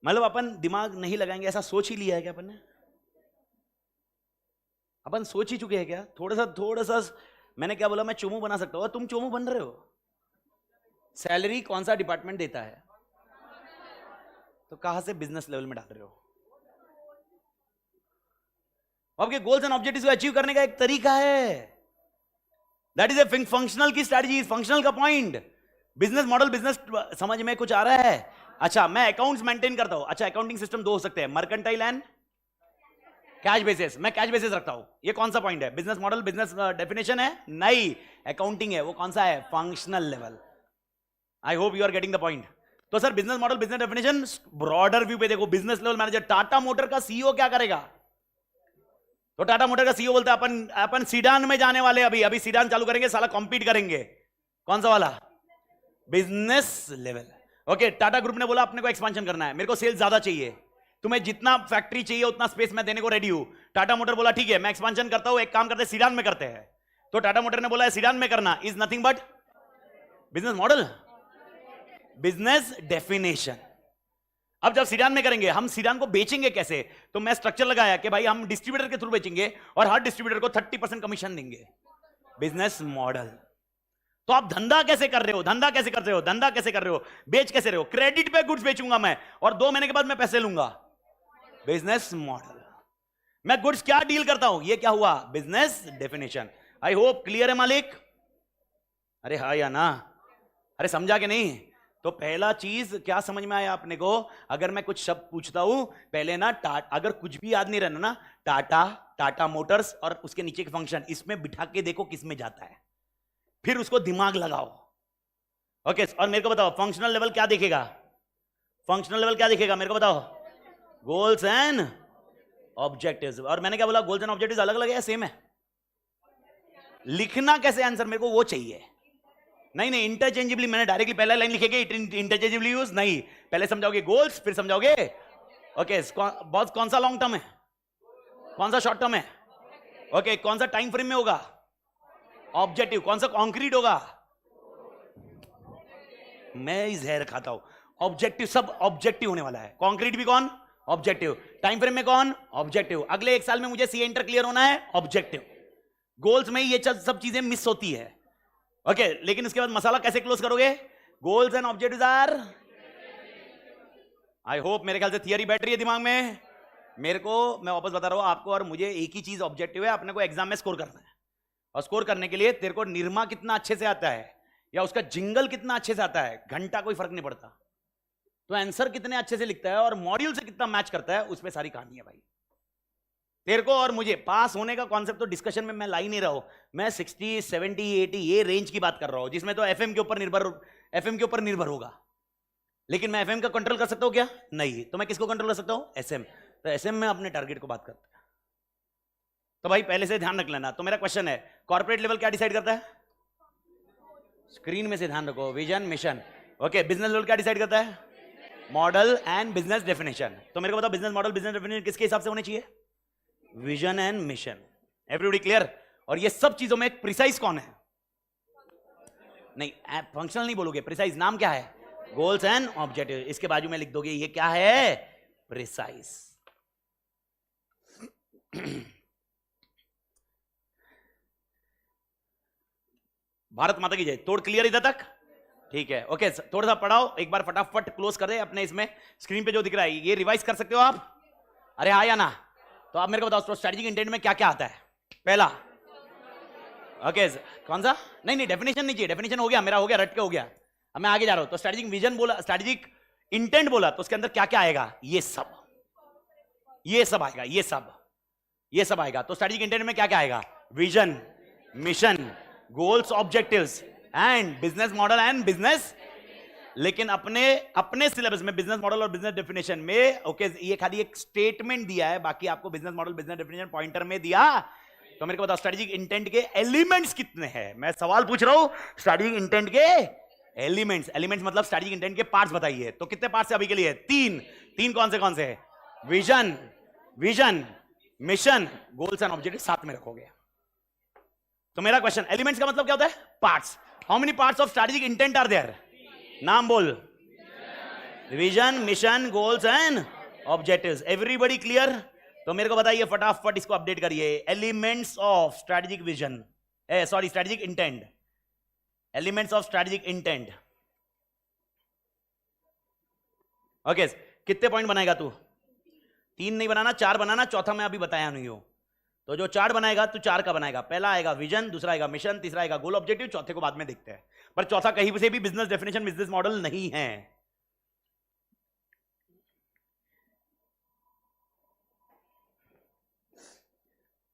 मतलब अपन दिमाग नहीं लगाएंगे ऐसा सोच ही लिया है क्या अपन ने? अपन सोच ही चुके हैं क्या? थोड़ा सा मैंने क्या बोला, मैं चोमू बना सकता हूं, तुम चोमू बन रहे हो। सैलरी कौन सा डिपार्टमेंट देता है? तो कहां से बिजनेस लेवल में डाल रहे हो? आपके गोल्स एंड ऑब्जेक्टिव्स को अचीव करने का एक तरीका है, दैट इज ए फंक्शनल की स्ट्रेटजी, फंक्शनल का पॉइंट। बिजनेस मॉडल, बिजनेस समझ में कुछ आ रहा है? अच्छा, मैं अकाउंट्स मेंटेन करता हूं। अच्छा, अकाउंटिंग सिस्टम दो हो सकते हैं, मर्केंटाइल एंड कैश बेसिस। मैं कैश बेसिस रखता हूं, ये कौन सा पॉइंट है? बिजनेस मॉडल, बिजनेस डेफिनेशन है? नहीं, अकाउंटिंग है। वो कौन सा है? Functional level. I hope you are getting the point. तो sir business model, business definition, broader view पे देखो। Business level manager, Tata motor का सीईओ क्या करेगा? तो टाटा मोटर का सीईओ बोलता है अपन सीडान में जाने वाले, अभी सीडान चालू करेंगे, साला कॉम्पीट करेंगे। कौन सा वाला? Business level. Okay, Tata group ने बोला अपने को एक्सपांशन करना है, मेरे को सेल्स ज्यादा चाहिए, तुम्हें जितना फैक्ट्री चाहिए उतना स्पेस मैं देने को रेडी हूं। टाटा मोटर बोला ठीक है मैं एक्सपांशन करता हूं, एक काम करते हैं सीडान में करते हैं। तो टाटा मोटर ने बोला सीडान में करना is nothing but business model, business definition. अब जब सीडान में करेंगे, हम सीडान को बेचेंगे कैसे? तो मैं स्ट्रक्चर लगाया कि भाई हम डिस्ट्रीब्यूटर के थ्रू बेचेंगे और हर डिस्ट्रीब्यूटर को 30% कमीशन देंगे। Business model. तो आप धंधा कैसे कर रहे हो? धंधा कैसे कर रहे हो? धंधा कैसे कर रहे हो? बेच कैसे रहे हो? क्रेडिट पे गुड्स बेचूंगा मैं और 2 महीने के बाद मैं पैसे लूंगा। Business model. मैं गुड्स क्या डील करता हूं, ये क्या हुआ? Business definition. आई होप क्लियर है मालिक? अरे हाँ या ना? अरे समझा कि नहीं? तो पहला चीज क्या समझ में आया अपने को? अगर मैं कुछ शब्द पूछता हूं पहले ना, अगर कुछ भी याद नहीं रहना ना, टाटा, टाटा मोटर्स और उसके नीचे के फंक्शन, इसमें बिठा के देखो किस में जाता है, फिर उसको दिमाग लगाओ। ओके, और मेरे को बताओ फंक्शनल लेवल क्या देखेगा? फंक्शनल लेवल क्या देखेगा मेरे को बताओ? Goals and objectives. और मैंने क्या बोला? गोल्स एंड ऑब्जेक्टिव्स अलग अलग है या सेम है? लिखना कैसे आंसर मेरे को वो चाहिए। नहीं, इंटरचेंजेबली मैंने डायरेक्टली पहला लाइन लिखेंगे, इंटरचेंजेबली यूज नहीं, पहले समझाओगे गोल्स फिर समझाओगे। ओके, बॉस कौन सा लॉन्ग टर्म है, कौन सा शॉर्ट टर्म है? ओके, कौन सा टाइम फ्रेम में होगा? ऑब्जेक्टिव। कौन सा कॉन्क्रीट होगा? मैं ही जहर खाता हूं। ऑब्जेक्टिव, सब ऑब्जेक्टिव होने वाला है। कॉन्क्रीट भी कौन? ऑब्जेक्टिव। टाइम फ्रेम में कौन? ऑब्जेक्टिव। अगले 1 साल में मुझे सीए इंटर क्लियर होना है, ऑब्जेक्टिव। गोल्स में ये सब चीजें मिस होती है। ओके, लेकिन उसके बाद मसाला कैसे क्लोज करोगे? Goals and objectives are, I hope मेरे ख्याल से थियरी बैठ रही है दिमाग में। मेरे को, मैं वापस बता रहा हूं आपको और मुझे, एक ही चीज ऑब्जेक्टिव है, अपने को एग्जाम में स्कोर करना है। और स्कोर करने के लिए तेरे को निरमा कितना अच्छे से आता है या उसका जिंगल कितना अच्छे से आता है, घंटा कोई फर्क नहीं पड़ता। तो आंसर कितने अच्छे से लिखता है और मॉड्यूल से कितना मैच करता है, उस पर सारी कहानी है भाई। तेरे को और मुझे पास होने का कॉन्सेप्ट तो डिस्कशन में मैं ला ही नहीं रहा हूं। मैं 60, 70, 80 ये रेंज की बात कर रहा हूं, जिसमें तो एफएम के ऊपर निर्भर होगा। लेकिन मैं एफएम का कंट्रोल कर सकता हूं क्या? नहीं। तो मैं किसको कंट्रोल कर सकता हूं? एसएम। तो एसएम में अपने टारगेट को बात करते हैं। तो भाई पहले से ध्यान रख लेना। तो मेरा क्वेश्चन है, कॉर्पोरेट लेवल क्या डिसाइड करता है? स्क्रीन में से ध्यान रखो, vision mission. Okay, business level क्या डिसाइड करता है? Model and business definition. तो मेरे को बताओ, बिजनेस मॉडल बिजनेस डेफिनेशन किसके हिसाब से होने चाहिए? Vision and mission. Everybody clear? और ये सब चीजों में प्रिसाइज कौन है? नहीं, फंक्शनल नहीं बोलोगे, प्रिसाइज नाम क्या है? Goals and objective. इसके बाजू में लिख दोगे ये क्या है? प्रिसाइज। भारत माता की जय। तोड़ क्लियर इधर तक? ठीक है, ओके। थोड़ा सा पढ़ाओ एक बार, फटाफट क्लोज कर दे अपने इसमें। स्क्रीन पे जो दिख रहा है ये रिवाइज कर सकते हो आप? अरे हाँ या ना? तो आप मेरे को बताओ, स्ट्रेटेजिक इंटेंट में क्या क्या आता है? पहला, ओके, कौन सा? नहीं, डेफिनेशन नहीं चाहिए, डेफिनेशन हो गया मेरा, हो गया, रट के हो गया। अब मैं आगे जा रहा हूं। तो स्ट्रेटेजिक विजन बोला, स्ट्रेटेजिक इंटेंट बोला, तो उसके अंदर क्या क्या आएगा? ये सब आएगा, ये सब आएगा। तो स्ट्रेटेजिक इंटेंट में क्या क्या आएगा? Vision, mission, goals, objectives and business model and business. लेकिन अपने सिलेबस में बिजनेस मॉडल और बिजनेस डेफिनेशन में, ओके, ये खाली एक स्टेटमेंट दिया है, बाकी आपको business model business definition pointer में दिया। तो मेरे को बताओ, स्ट्रेटेजिक इंटेंट के एलिमेंट्स कितने हैं? मैं सवाल पूछ रहा हूं, स्ट्रेटेजिक इंटेंट के एलिमेंट्स मतलब स्ट्रेटेजिक इंटेंट के पार्ट्स बताइए। तो कितने पार्ट्स है अभी के लिए? तीन कौन से है? Vision, mission, goals and objective साथ में रखोगे। तो मेरा क्वेश्चन, एलिमेंट्स का मतलब क्या होता है? Parts. How many parts of strategic intent are there? नाम बोल। Vision, mission, goals and objectives. Everybody clear? तो मेरे को बताइए फटाफट, इसको अपडेट करिए। Elements of strategic vision, strategic intent. Elements of strategic intent. Okay, कितने पॉइंट बनाएगा तू? 3 नहीं बनाना, 4 बनाना। चौथा मैं अभी बताया नहीं हूं। तो जो 4 बनाएगा तू 4 का बनाएगा। पहला आएगा विजन, दूसरा आएगा मिशन, तीसरा आएगा गोल ऑब्जेक्टिव, चौथे को बाद में देखते हैं। पर चौथा कहीं से भी बिजनेस डेफिनेशन, बिजनेस मॉडल नहीं है।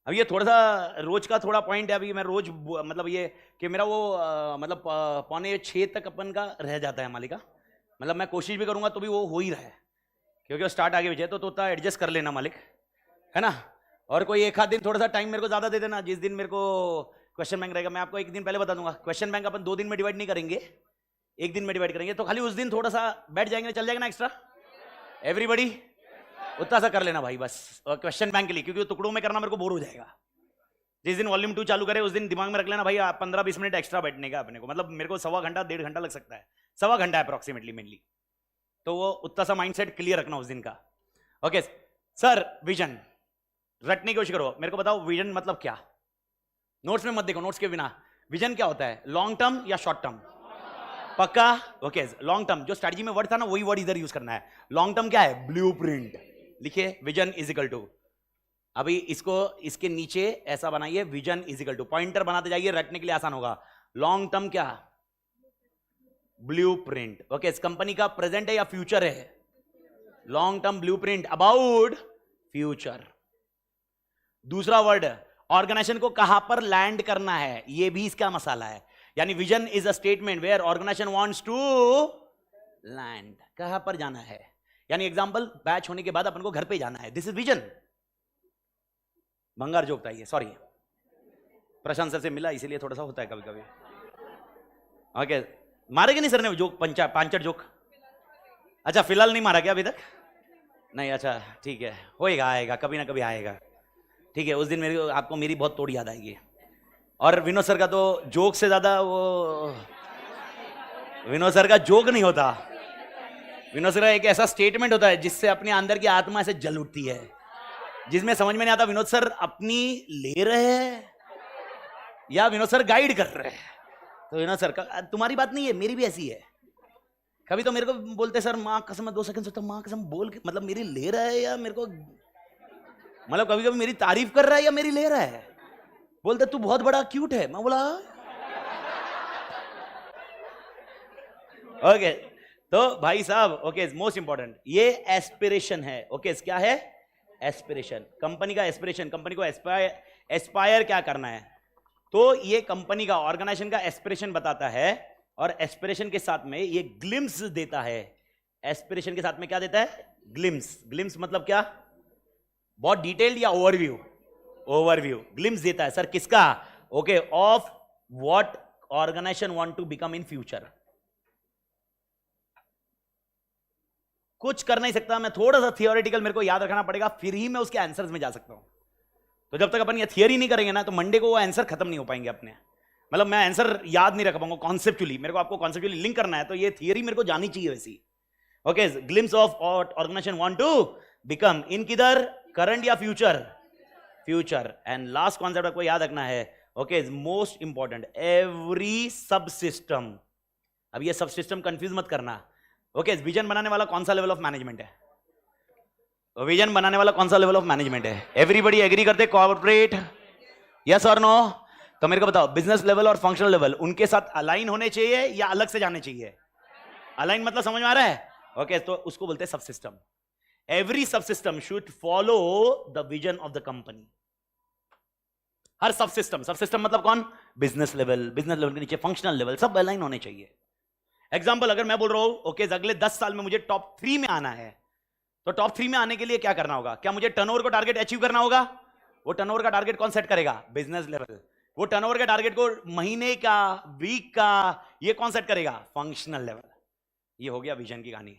अब ये थोड़ा सा रोज का थोड़ा पॉइंट है। अभी मैं रोज मतलब ये कि मेरा वो मतलब 5:45 तक अपन का रह जाता है मालिका। मतलब मैं कोशिश भी करूंगा तो भी वो हो ही रहा है, क्योंकि वो स्टार्ट आगे पीछे। तो उतना एडजस्ट कर लेना मालिक, है ना। और कोई एक आध दिन थोड़ा सा टाइम मेरे को ज्यादा दे देना। जिस दिन मेरे को क्वेश्चन बैंक रहेगा, मैं आपको एक दिन पहले बता दूंगा। क्वेश्चन बैंक अपन 2 दिन में डिवाइड नहीं करेंगे, 1 दिन में डिवाइड करेंगे। तो खाली उस दिन थोड़ा सा बैठ जाएंगे, चल जाएगा ना एक्स्ट्रा। एवरीबॉडी उतना सा कर लेना भाई बस, क्वेश्चन बैंक के लिए, क्योंकि टुकड़ों में करना मेरे को बोर हो जाएगा। जिस दिन वॉल्यूम 2 चालू करे उस दिन दिमाग में रख लेना भाई 15-20 मिनट एक्स्ट्रा बैठने का अपने को। मतलब मेरे को 1.25 घंटा 1.5 घंटा लग सकता है, 1.25 घंटा अप्रोक्सीमेटली मेनली। तो वो उतना सा माइंडसेट क्लियर रखना उस दिन का। ओके सर, विजन रटने की कोशिश करो। मेरे को बताओ विजन मतलब क्या? नोट्स में मत देखो, नोट्स के बिना। विजन क्या होता है? लॉन्ग टर्म या शॉर्ट टर्म? पक्का? Okay, long term. जो स्ट्रेटजी में वर्ड था ना वही वर्ड इधर यूज करना है। लॉन्ग टर्म क्या है? ब्लूप्रिंट। लिखिए विजन इज इक्वल टू, अभी इसको इसके नीचे ऐसा बनाइए, vision is equal to, pointer बनाते जाइए, रटने के लिए आसान होगा। लॉन्ग टर्म क्या? ब्लूप्रिंट। ओके, इस कंपनी का प्रेजेंट है या फ्यूचर है? Long term blueprint about future. दूसरा वर्ड, ऑर्गेनाइजेशन को कहां पर लैंड करना है, यह भी इसका मसाला है। यानी vision is a statement where organization wants to land, कहां पर जाना है। यानी एग्जांपल, बैच होने के बाद अपन को घर पे जाना है, दिस इज विजन। भंगार जोक था ये, सॉरी, प्रशांत सर से मिला इसीलिए थोड़ा सा होता है कभी कभी। ओके, मारेगे नहीं सर ने जोक, पांचट जोक? अच्छा, फिलहाल नहीं मारा क्या अभी तक? नहीं, अच्छा ठीक है, होएगा, आएगा, कभी ना कभी आएगा। ठीक है, उस दिन आपको मेरी बहुत तोड़ याद आएगी। और विनोद सर का तो जोक से ज्यादा वो, विनोद सर का जोक नहीं होता, विनोद सर का एक ऐसा स्टेटमेंट होता है जिससे अपने अंदर की आत्मा ऐसे जल उठती है, जिसमें समझ में नहीं आता विनोद सर अपनी ले रहे हैं या विनोद सर गाइड कर रहे हैं। तो विनोद सर का, तुम्हारी बात नहीं है, मेरी भी ऐसी है। कभी तो मेरे को बोलते सर माँ कसम, मैं 2 सेकंड सोचता माँ कसम बोल के, मतलब मेरी ले रहा है या मेरे को, मतलब कभी कभी मेरी तारीफ कर रहा है या मेरी ले रहा है। बोलते तू बहुत बड़ा क्यूट है, मैं बोला ओके। तो भाई साहब ओके, मोस्ट इंपॉर्टेंट ये एस्पिरेशन है। ओके क्या है? एस्पिरेशन, कंपनी का एस्पिरेशन, कंपनी को एस्पायर क्या करना है। तो ये कंपनी का, ऑर्गेनाइजेशन का एस्पिरेशन बताता है, और एस्पिरेशन के साथ में ये ग्लिम्स देता है। एस्पिरेशन के साथ में क्या देता है? ग्लिम्स। ग्लिम्स मतलब क्या? बहुत डिटेल्ड या ओवरव्यू? ओवरव्यू। ग्लिम्स देता है सर किसका? Okay, of what organization want to become in future. कुछ कर नहीं सकता मैं, थोड़ा सा थियोरेटिकल मेरे को याद रखना पड़ेगा, फिर ही मैं उसके आंसर्स में जा सकता हूं। तो जब तक अपन ये थियरी नहीं करेंगे ना, तो मंडे को वो आंसर खत्म नहीं हो पाएंगे अपने। मतलब मैं आंसर याद नहीं रख पाऊंगा कॉन्सेप्चुअली, मेरे को आपको कॉन्सेप्चुअली लिंक करना है, तो ये थियरी मेरे को जानी चाहिए वैसी। Okay, glimpse of organization want to become in किधर? करंट या future? Future. And last concept आपको याद रखना है, okay most important, every sub system. अब ये सब सिस्टम कंफ्यूज मत करना। ओके, विजन बनाने वाला कौन सा लेवल ऑफ मैनेजमेंट है? विजन बनाने वाला कौन सा लेवल ऑफ मैनेजमेंट है? एवरीबडी एग्री करते कॉर्पोरेट? यस और नो? तो मेरे को बताओ, बिजनेस लेवल और फंक्शनल लेवल उनके साथ अलाइन होने चाहिए या अलग से जाने चाहिए? अलाइन मतलब समझ में आ रहा है? ओके, तो उसको बोलते हैं sub system. Every sub system should follow the vision of the company. हर सब सिस्टम मतलब कौन? बिजनेस लेवल, बिजनेस लेवल के नीचे फंक्शनल लेवल, सब अलाइन होने चाहिए। एग्जाम्पल, अगर मैं बोल रहा हूं ओके अगले 10 साल में मुझे टॉप 3 में आना है, तो टॉप 3 में आने के लिए क्या करना होगा? क्या मुझे टर्नओवर को टारगेट अचीव करना होगा? वो टर्नओवर का टारगेट कौन सेट करेगा? Business level. वो टर्नओवर के टारगेट को महीने का, वीक का, ये कौन सेट करेगा? Functional level. ये हो गया विजन की कहानी।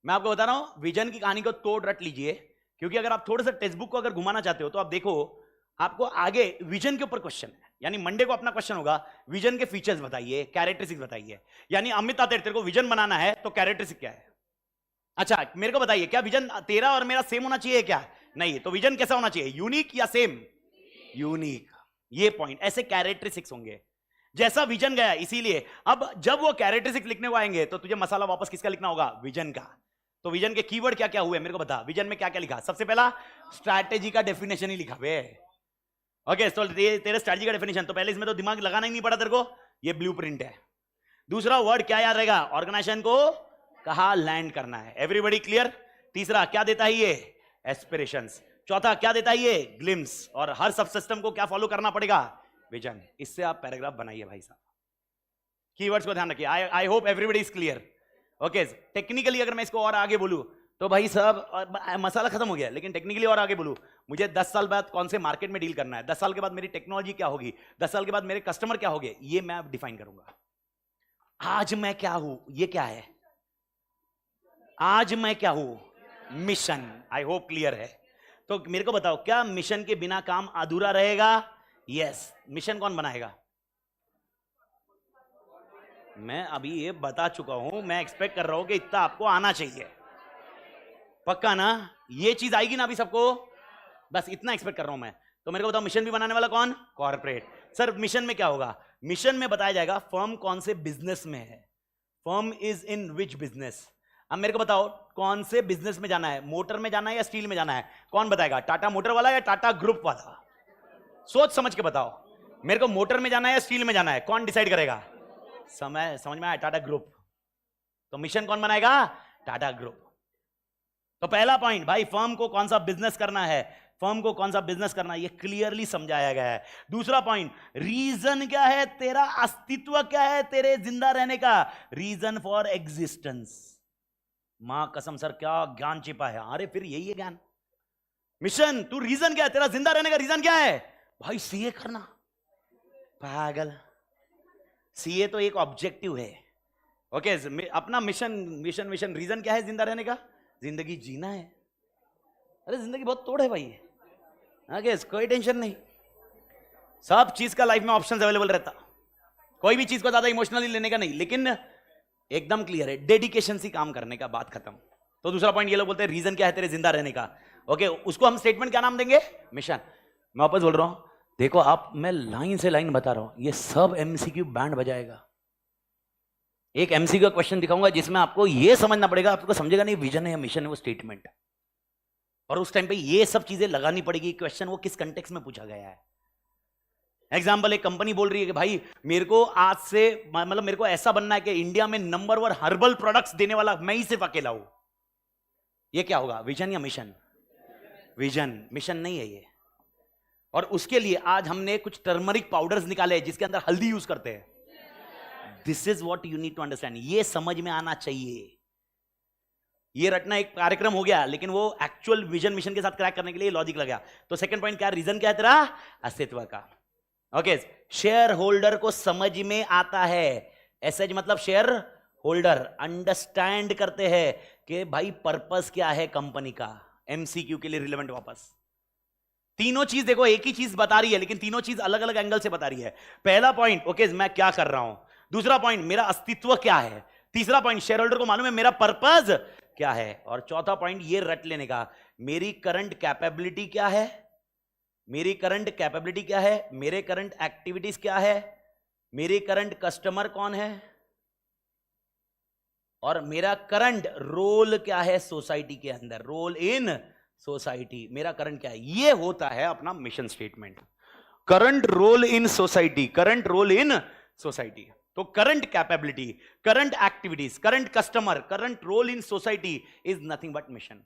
मैं आपको बता रहा हूं, विजन की कहानी को तोड़ रट लीजिए, क्योंकि अगर आप थोड़ा सा टेक्स्ट बुक को अगर घुमाना चाहते हो, तो आप देखो आपको आगे विजन के ऊपर क्वेश्चन है। यानी मंडे को अपना क्वेश्चन होगा, विजन के फीचर्स बताइए, कैरेक्टरिस्टिक्स बताइए। यानी अमित तेरे को विजन बनाना है, तो कैरेक्टरिस्टिक क्या है? अच्छा मेरे को बताइए, क्या विजन तेरा और मेरा सेम होना चाहिए क्या? नहीं। तो विजन कैसा होना चाहिए? यूनिक या सेम? यूनिक। ये पॉइंट, ऐसे कैरेक्टरिस्टिक्स होंगे। जैसा विजन गया, इसीलिए अब जब वो कैरेक्टरिस्टिक्स लिखने को आएंगे, तो तुझे मसाला वापस किसका लिखना होगा? विजन का। तो विजन के कीवर्ड क्या क्या हुए मेरे को बता। विजन में क्या क्या लिखा? सबसे पहला स्ट्रैटेजी का डेफिनेशन ही लिखा बे। ओके, तो तेरे स्ट्रैटेजी का डेफिनेशन, तो पहले इसमें तो दिमाग लगाना ही नहीं पड़ा तेरे को, ये ब्लूप्रिंट है। दूसरा वर्ड क्या याद रहेगा? ऑर्गेनाइजेशन को कहां लैंड करना है। Everybody clear? तीसरा क्या देता है ये? एस्पिरेशंस। चौथा क्या देता है ये? ग्लिम्स। और हर सब सिस्टम को क्या फॉलो करना पड़ेगा? विजन। इससे आप पैराग्राफ बनाइए भाई साहब। कीवर्ड्स को ध्यान रखिए। I hope everybody is clear. Okay, technically अगर मैं इसको और आगे बोलूं, तो भाई साहब मसाला खत्म हो गया, लेकिन टेक्निकली और आगे बोलूं, मुझे 10 साल बाद कौन से मार्केट में डील करना है, 10 साल के बाद मेरी टेक्नोलॉजी क्या होगी, 10 साल के बाद मेरे कस्टमर क्या होंगे, ये मैं डिफाइन करूंगा। आज मैं क्या हूं, ये क्या है? आज मैं क्या हूं? मिशन। आई होप क्लियर है। तो मेरे को बताओ, क्या मिशन के बिना काम अधूरा रहेगा? यस। मिशन कौन बनाएगा? मैं अभी ये बता चुका हूं, मैं एक्सपेक्ट कर रहा हूं कि इतना आपको आना चाहिए। पक्का ना? ये चीज आएगी ना अभी सबको? बस इतना एक्सपेक्ट कर रहा हूं मैं। तो मेरे को बताओ, मिशन भी बनाने वाला कौन? कॉर्पोरेट। सर मिशन में क्या होगा? मिशन में बताया जाएगा फर्म कौन से बिजनेस में है, firm is in which business. अब मेरे को बताओ, कौन से बिजनेस में जाना है? मोटर में जाना है या स्टील में जाना है? कौन बताएगा? टाटा मोटर वाला या टाटा ग्रुप वाला? सोच समझ के बताओ, मेरे को मोटर में जाना है या स्टील में जाना है? कौन डिसाइड करेगा? समझ में आया? टाटा ग्रुप। तो मिशन कौन बनाएगा? टाटा ग्रुप। तो पहला पॉइंट भाई, फर्म को कौन सा बिजनेस करना है, फर्म को कौन सा बिजनेस करना है, ये क्लियरली समझाया गया है। दूसरा पॉइंट, रीजन क्या है, तेरा अस्तित्व क्या है, तेरे जिंदा रहने का रीजन फॉर एग्जिस्टेंस। मां कसम सर क्या ज्ञान छिपा है। अरे फिर यही है ज्ञान। मिशन, तू रीजन क्या है, तेरा जिंदा रहने का रीजन क्या है? भाई सीए करना। पागल, सीए तो एक ऑब्जेक्टिव है। ओके, अपना मिशन रीजन क्या है जिंदा रहने का? जिंदगी जीना है। अरे जिंदगी बहुत तोड़ है भाई। आगे कोई टेंशन नहीं, सब चीज का लाइफ में ऑप्शंस अवेलेबल रहता, कोई भी चीज को ज्यादा इमोशनली लेने का नहीं, लेकिन एकदम क्लियर है, डेडिकेशन से काम करने का, बात खत्म। तो दूसरा पॉइंट ये लोग बोलते हैं रीजन क्या है तेरे जिंदा रहने का। ओके, उसको हम स्टेटमेंट क्या नाम देंगे? मिशन। मैं वापस बोल रहा हूं, देखो आप, मैं लाइन से लाइन बता रहा हूं, ये सब एमसीक्यू बैंड बजाएगा। एक एमसीक्यू का क्वेश्चन दिखाऊंगा जिसमें आपको यह समझना पड़ेगा, आपको समझेगा नहीं विजन है या मिशन है, वो स्टेटमेंट। और उस टाइम पे ये सब चीजें लगानी पड़ेगी, क्वेश्चन वो किस कंटेक्स्ट में पूछा गया है। एग्जाम्पल, एक कंपनी बोल रही है कि भाई मेरे को आज से मतलब मेरे को ऐसा बनना है कि इंडिया में नंबर 1 हर्बल प्रोडक्ट्स देने वाला मैं ही सिर्फ अकेला हूं। ये क्या होगा, विजन या मिशन? विजन, मिशन नहीं है ये। और उसके लिए आज हमने कुछ टर्मरिक पाउडर्स निकाले जिसके अंदर हल्दी यूज करते हैं। This is what you need to understand. ये समझ में आना चाहिए। ये रटना एक कार्यक्रम हो गया, लेकिन वो एक्चुअल विजन मिशन के साथ क्रैक करने के लिए लॉजिक लगा। तो सेकंड पॉइंट क्या, रीजन क्या है तेरा? अस्तित्व का। ओके, शेयर होल्डर को समझ में आता है। एसएच मतलब शेयर होल्डर अंडरस्टैंड करते हैं कि भाई पर्पस क्या है कंपनी का। एमसीक्यू के लिए रिलेवेंट वापस तीनों चीज देखो, एक ही चीज बता रही है लेकिन तीनों चीज अलग अलग एंगल से बता रही है। पहला पॉइंट, ओके मैं क्या कर रहा हूं। दूसरा पॉइंट, मेरा अस्तित्व क्या है। तीसरा पॉइंट, शेयर होल्डर को मालूम है मेरा पर्पस क्या है। और चौथा पॉइंट ये रट लेने का, मेरी करंट कैपेबिलिटी क्या है। मेरी करंट कैपेबिलिटी क्या है, मेरे करंट एक्टिविटीज क्या है, मेरी करंट कस्टमर कौन है, और मेरा करंट रोल क्या है सोसाइटी के अंदर, रोल इन सोसाइटी मेरा करंट क्या है। ये होता है अपना mission statement. Current role in society, current role in society. तो current capability, current activities, current customer, current role in society is nothing but mission.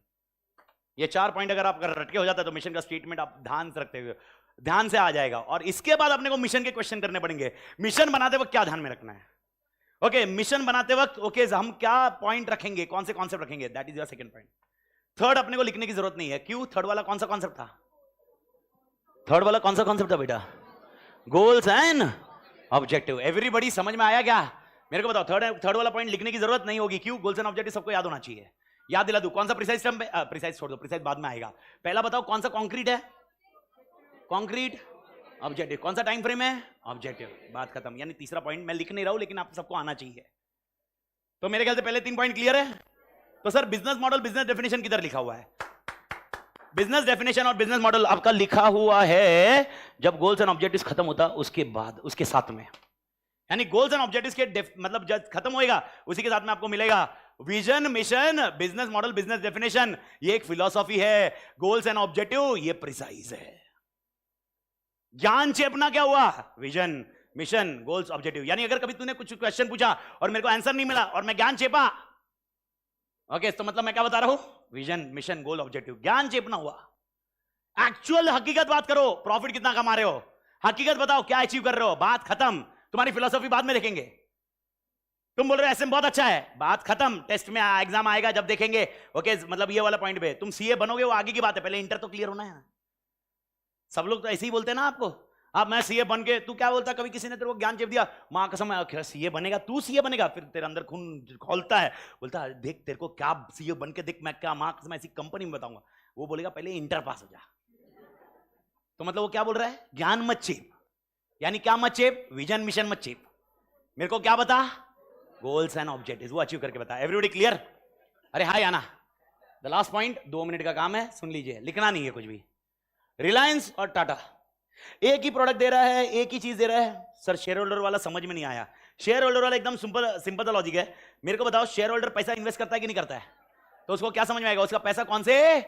ये 4 पॉइंट अगर आप रटके हो जाता है तो मिशन का स्टेटमेंट आप ध्यान से रखते हुए ध्यान से आ जाएगा। और इसके बाद अपने को मिशन के क्वेश्चन करने पड़ेंगे। मिशन बनाते वक्त क्या ध्यान में रखना है। ओके, मिशन बनाते वक्त ओके हम क्या पॉइंट रखेंगे, कौन से कॉन्सेप्ट रखेंगे, that is your second point. Third अपने को लिखने की जरूरत नहीं है। क्यों? थर्ड वाला कौन सा कॉन्सेप्ट था? थर्ड वाला कौन सा कॉन्सेप्ट था बेटा? Goals and objective. एवरीबॉडी समझ में आया क्या? मेरे को बताओ, थर्ड वाला पॉइंट लिखने की जरूरत नहीं होगी। क्यों? गोल्स एंड ऑब्जेक्टिव सबको याद होना चाहिए। याद दिला दूं कौन सा प्रिसाइज टर्म पे, प्रिसाइज छोड़ दो, प्रिसाइज बाद में आएगा। पहला बताओ कौन सा कॉन्क्रीट है? कॉन्क्रीट। ऑब्जेक्टिव कौन सा टाइम फ्रेम है? ऑब्जेक्टिव। बात खत्म। यानी तीसरा पॉइंट मैं लिख नहीं रहा हूं लेकिन आप सबको आना चाहिए। तो मेरे ख्याल से पहले 3 पॉइंट क्लियर है। तो sir business model, business definition किधर लिखा हुआ है? बिजनेस डेफिनेशन और बिजनेस मॉडल आपका लिखा हुआ है जब गोल्स एंड ऑब्जेक्टिव्स खत्म होता उसके बाद, उसके साथ में। यानी गोल्स एंड ऑब्जेक्टिव्स के मतलब जब खत्म होएगा उसी के साथ में आपको मिलेगा vision, mission, business model, business definition. ये एक फिलॉसफी है। गोल्स एंड ऑब्जेक्टिव ये प्रिसाइज है। ज्ञान चेपना क्या हुआ? Vision, mission, goals, objective. यानी अगर कभी तूने कुछ क्वेश्चन पूछा और मेरे को आंसर नहीं मिला और मैं ज्ञान चेपा, ओके तो मतलब मैं क्या बता रहा हूं? विजन, मिशन, गोल, ऑब्जेक्टिव। ज्ञान चेपना हुआ। एक्चुअल हकीकत बात करो, प्रॉफिट कितना कमा रहे हो, हकीकत बताओ क्या अचीव कर रहे हो, बात खत्म। तुम्हारी फिलॉसफी बाद में देखेंगे। तुम बोल रहे हो एसएम बहुत अच्छा है, बात खत्म। टेस्ट में एग्जाम आएगा जब देखेंगे। ओके मतलब ये वाला पॉइंट पे तुम सीए बनोगे वो आगे की बात है, पहले इंटर तो क्लियर होना है। सब लोग तो ऐसे ही बोलते हैं ना आपको। अब मैं सीए बन के, तू क्या बोलता, कभी किसी ने तेरे को ज्ञान चेप दिया, मां कसम सीए बनेगा, तू सीए बनेगा, फिर तेरे अंदर खून खौलता है, बोलता है देख तेरे को क्या सीए बन के देख, मैं क्या मां कसम ऐसी कंपनी में बताऊंगा। वो बोलेगा पहले इंटर पास हो जा। तो मतलब वो क्या बोल रहा है? ज्ञान मत चेप। यानी क्या मत चेप? विजन, मिशन मत चेप। मेरे को क्या बता? गोल्स एंड ऑब्जेक्टिव्स, वो अचीव करके बता। Everybody clear? अरे हाय आना। द लास्ट पॉइंट, 2 मिनट का काम है, सुन लीजिए, लिखना नहीं है कुछ भी। रिलायंस और टाटा एक ही प्रोडक्ट दे रहा है, एक ही चीज दे रहा है। सर शेयर होल्डर वाला समझ में नहीं आया। शेयर होल्डर वाला एकदम सिंपल सा लॉजिक है। मेरे को बताओ शेयर होल्डर पैसा इन्वेस्ट करता है कि नहीं करता है? तो उसको क्या समझ में आएगा? उसका पैसा कौन से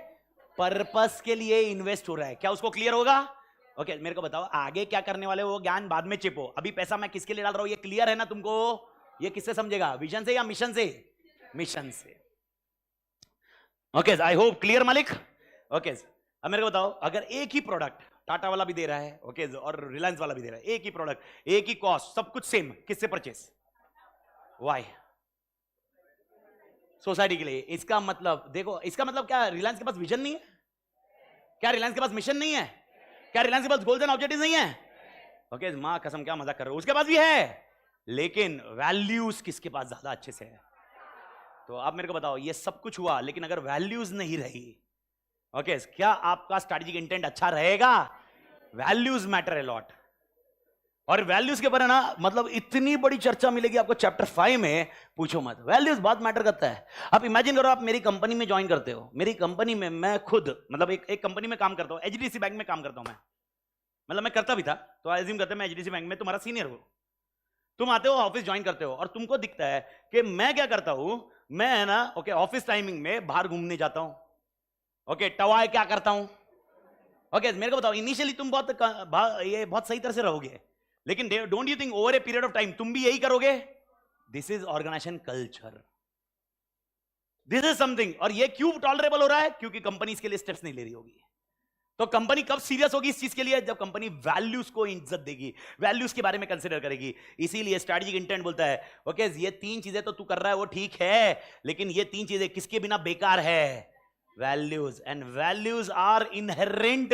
पर्पस के लिए इन्वेस्ट हो रहा है, क्या उसको क्लियर होगा? ओके मेरे को बताओ आगे क्या करने वाले हो, वो ज्ञान बाद में चिपो। अभी पैसा मैं किसके लिए डाल रहा हूं ये क्लियर है ना तुमको? ये किससे समझेगा? विजन से या मिशन से? मिशन से। ओके आई होप क्लियर मालिक। ओके अब मेरे को बताओ, अगर एक ही प्रोडक्ट टाटा वाला भी दे रहा है ओके और रिलायंस वाला भी दे रहा है, एक ही प्रोडक्ट, एक ही कॉस्ट, सब कुछ सेम, किससे परचेस? वाई? सोसाइटी के लिए। इसका मतलब देखो, इसका मतलब क्या? रिलायंस के पास विजन नहीं है क्या? रिलायंस के पास मिशन नहीं है क्या? रिलायंस के पास गोल्स एंड ऑब्जेक्टिव्स नहीं है? ओके मां कसम क्या मजाक कर रहे हो, उसके पास भी है, लेकिन वैल्यूज किसके पास ज्यादा अच्छे से है? तो आप मेरे को बताओ, ये सब कुछ हुआ लेकिन अगर वैल्यूज नहीं रही, ओके क्या आपका स्ट्रैटेजिक इंटेंट अच्छा रहेगा? Values matter a lot. और वैल्यूज के बारे में ना मतलब इतनी बड़ी चर्चा मिलेगी आपको चैप्टर 5 में, पूछो मत। वैल्यूज बहुत मैटर करता है। आप इमेजिन करो, आप मेरी कंपनी में ज्वाइन करते हो। मेरी कंपनी में मैं खुद मतलब एक कंपनी में काम करता हूं, एचडीएफसी बैंक में काम करता हूं मैं, मतलब मैं करता भी था, तो एज्यूम करते हैं मैं एचडीएफसी बैंक में तुम्हारा सीनियर हूं। तुम आते हो ऑफिस ज्वाइन करते हो और तुमको दिखता है कि मैं क्या करता हूं, मैं है ना ओके ऑफिस टाइमिंग में बाहर घूमने जाता हूं, ओके टवाए क्या करता हूं, ओके मेरे को बताओ, इनिशियली तुम बहुत सही तरह से रहोगे, लेकिन don't you think over a period of time तुम भी यही करोगे? This is organization culture, this is something. और ये क्यों टॉलरेबल हो रहा है? क्योंकि कंपनी इसके लिए स्टेप्स नहीं ले रही होगी। तो कंपनी कब सीरियस होगी इस चीज के लिए? जब कंपनी वैल्यूज को इज्जत देगी, वैल्यूज के बारे में कंसीडर करेगी। इसीलिए स्ट्रैटेजिक इंटेंट बोलता है ओके ये 3 चीजें तो तू कर रहा है वो ठीक है, लेकिन ये 3 चीजें किसके बिना बेकार है? Values. And values are inherent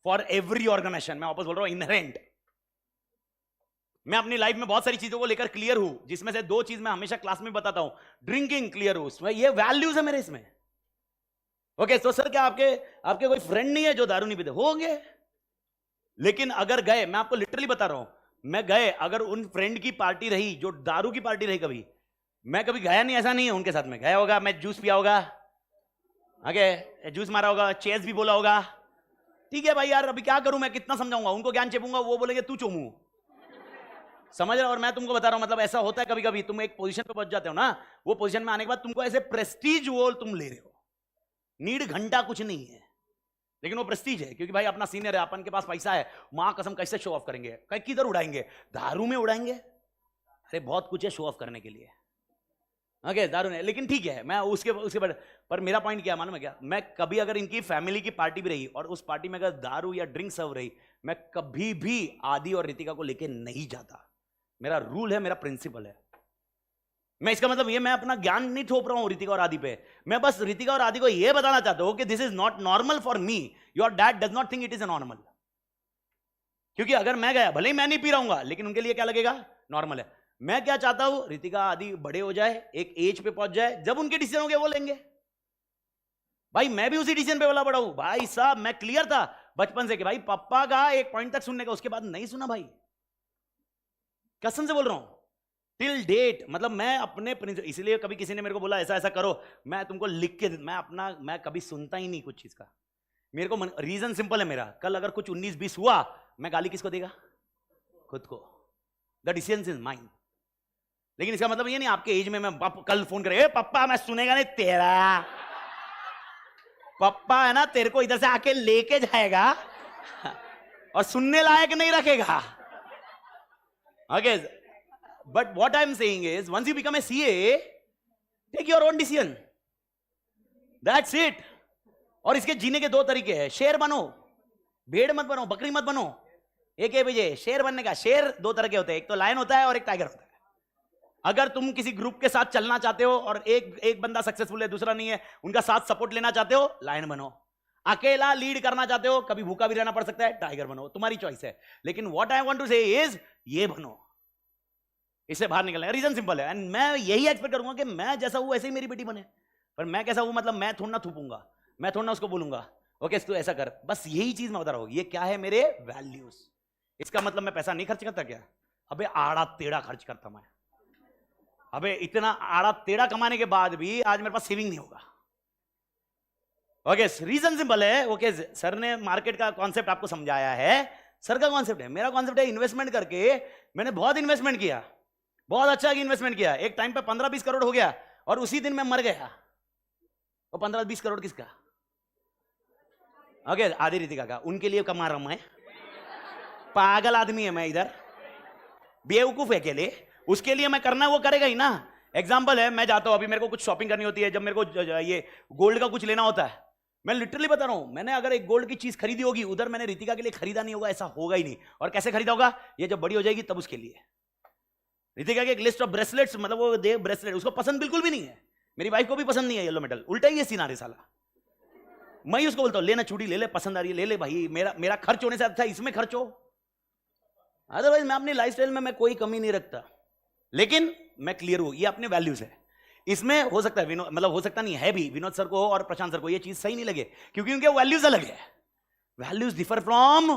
for every organization. मैं वापस बोल रहा हूं इनहेरेंट। मैं अपनी लाइफ में बहुत सारी चीजों को लेकर क्लियर हूं, जिसमें से 2 चीज मैं हमेशा क्लास में बताता हूं। ड्रिंकिंग क्लियर हूं, इसमें ये वैल्यूज है मेरे इसमें। ओके तो सर क्या आपके कोई फ्रेंड नहीं है जो दारू नहीं पीते? होंगे, लेकिन अगर गए, मैं आपको लिटरली बता रहा हूं, मैं गए अगर उन फ्रेंड की पार्टी रही जो दारू की पार्टी रही, कभी मैं कभी गया नहीं, ऐसा नहीं है। उनके साथ में गया होगा, मैं जूस पिया होगा, ओके जूस मारा होगा, चेस भी बोला होगा। ठीक है भाई यार, अभी क्या करूं मैं, कितना समझाऊंगा उनको, ज्ञान चेपूंगा, वो बोलेंगे तू चोमू। समझ रहे हो? और मैं तुमको बता रहा हूं, मतलब ऐसा होता है कभी कभी तुम एक पोजीशन पे पहुंच जाते हो ना, वो पोजीशन में आने के बाद तुमको ऐसे प्रेस्टीज वो तुम ले रहे हो, नीड घंटा कुछ नहीं है, लेकिन वो प्रेस्टीज है क्योंकि भाई अपना सीनियर है, अपन के पास पैसा है, मां कसम कैसे शो ऑफ करेंगे, किधर उड़ाएंगे? दारू में उड़ाएंगे। अरे बहुत कुछ है शो ऑफ करने के लिए, ओके दारू नहीं, लेकिन ठीक है मैं उसके पर मेरा पॉइंट क्या मालूम है क्या? मैं कभी अगर इनकी फैमिली की पार्टी भी रही और उस पार्टी में अगर दारू या ड्रिंक सर्व रही, मैं कभी भी आदि और रितिका को लेके नहीं जाता। मेरा रूल है, मेरा प्रिंसिपल है। मैं इसका मतलब ये मैं अपना ज्ञान नहीं थोप रहा हूं रितिका और आदि पे, मैं बस रितिका और आदि को ये बताना चाहता हूं कि this is not normal for me, your dad does not think it is normal. क्योंकि अगर मैं गया, भले ही मैं नहीं पी रहा हूं, लेकिन उनके लिए क्या लगेगा? नॉर्मल है। मैं क्या चाहता हूं, रितिका आदि बड़े हो जाए, एक एज पे पहुंच जाए, जब उनके डिसीजन होंगे वो लेंगे। भाई मैं भी उसी डिसीजन पे वाला बड़ा हूं भाई साहब, मैं क्लियर था बचपन से कि भाई पापा का एक पॉइंट तक सुनने का, उसके बाद नहीं सुना भाई, कसम से बोल रहा हूं टिल डेट। मतलब मैं अपने प्रिंसिपल, इसलिए कभी किसी ने मेरे को बोला ऐसा ऐसा करो, मैं तुमको लिख के, मैं कभी सुनता ही नहीं कुछ चीज का। मेरे को रीजन सिंपल है मेरा, कल अगर कुछ 19-20 हुआ, मैं गाली किसको देगा? खुद को। The decision is mind. लेकिन इसका मतलब ये नहीं आपके एज में मैं कल फोन करे पप्पा मैं सुनेगा नहीं तेरा, पप्पा है ना तेरे को इधर से आके लेके जाएगा और सुनने लायक नहीं रखेगा। Okay but what I am saying is once you become a CA, take your own decision, that's it. और इसके जीने के 2 तरीके हैं, शेर बनो, भेड़ मत बनो, बकरी मत बनो। एक है भैया शेर बनने का, शेर 2 तरह के होते हैं, एक तो लायन होता है और एक टाइगर होता है। अगर तुम किसी ग्रुप के साथ चलना चाहते हो और एक बंदा सक्सेसफुल है दूसरा नहीं है, उनका साथ सपोर्ट लेना चाहते हो, लायन बनो। अकेला लीड करना चाहते हो, कभी भूखा भी रहना पड़ सकता है, टाइगर बनो, तुम्हारी चॉइस है। लेकिन व्हाट आई वांट टू से इज ये बनो, इससे बाहर निकलना है। रीजन सिंपल है, एंड मैं यही एक्सपेक्ट करूंगा कि मैं जैसा हूं वैसे ही मेरी बेटी बने। पर मैं कैसा हूं मतलब मैं थोड़ा ना थूपूंगा, मैं थोड़ा ना उसको बोलूंगा ओके तू ऐसा कर, बस यही चीज मैं बता रहा हूं। ये क्या है? मेरे वैल्यूज। इसका मतलब मैं पैसा नहीं खर्च करता क्या? अबे आड़ा टेढ़ा खर्च करता मैं। अबे इतना आड़ा टेढ़ा कमाने के बाद भी आज मेरे पास सेविंग नहीं होगा। ओके रीजन सिंपल है। ओके सर ने मार्केट का कॉन्सेप्ट आपको समझाया है, सर का कॉन्सेप्ट है, मेरा कॉन्सेप्ट है इन्वेस्टमेंट करके। मैंने बहुत इन्वेस्टमेंट किया, बहुत अच्छा इन्वेस्टमेंट किया, एक टाइम पे 15-20 करोड़ हो गया और उसी दिन मैं मर गया। वो 15-20 करोड़ किसका? ओके आदि रितिका का, उनके लिए कमा रहा हूं मैं। पागल आदमी है मैं, इधर बेवकूफ है के लिए, उसके लिए मैं करना है वो करेगा ही ना। एग्जाम्पल है, मैं जाता हूं, अभी मेरे को कुछ शॉपिंग करनी होती है, जब मेरे को ये गोल्ड का कुछ लेना होता है, मैं लिटरली बता रहा हूं, मैंने अगर एक गोल्ड की चीज खरीदी होगी उधर मैंने रितिका के लिए खरीदा नहीं होगा, ऐसा होगा ही नहीं। और कैसे खरीदा होगा? ये जब बड़ी हो जाएगी तब उसके लिए। रितिका की एक लिस्ट ऑफ ब्रेसलेट्स, मतलब वो दे ब्रेसलेट उसको पसंद बिल्कुल भी नहीं है, मेरी वाइफ को भी पसंद नहीं है येलो मेटल, उल्टा ही ये सीन आ रही साला। मैं ही उसको बोलता हूं लेना चूड़ी ले ले, पसंद आ रही है ले ले भाई, मेरा खर्च होने से अच्छा इसमें खर्च हो। अदरवाइज मैं अपनी लाइफस्टाइल में मैं कोई कमी नहीं रखता, लेकिन मैं क्लियर हूं ये अपने वैल्यूज है। इसमें हो सकता है विनोद, मतलब हो सकता नहीं है भी, विनोद सर को और प्रशांत सर को ये चीज सही नहीं लगे क्योंकि उनके वैल्यूज अलग है। वैल्यूज डिफर फ्रॉम,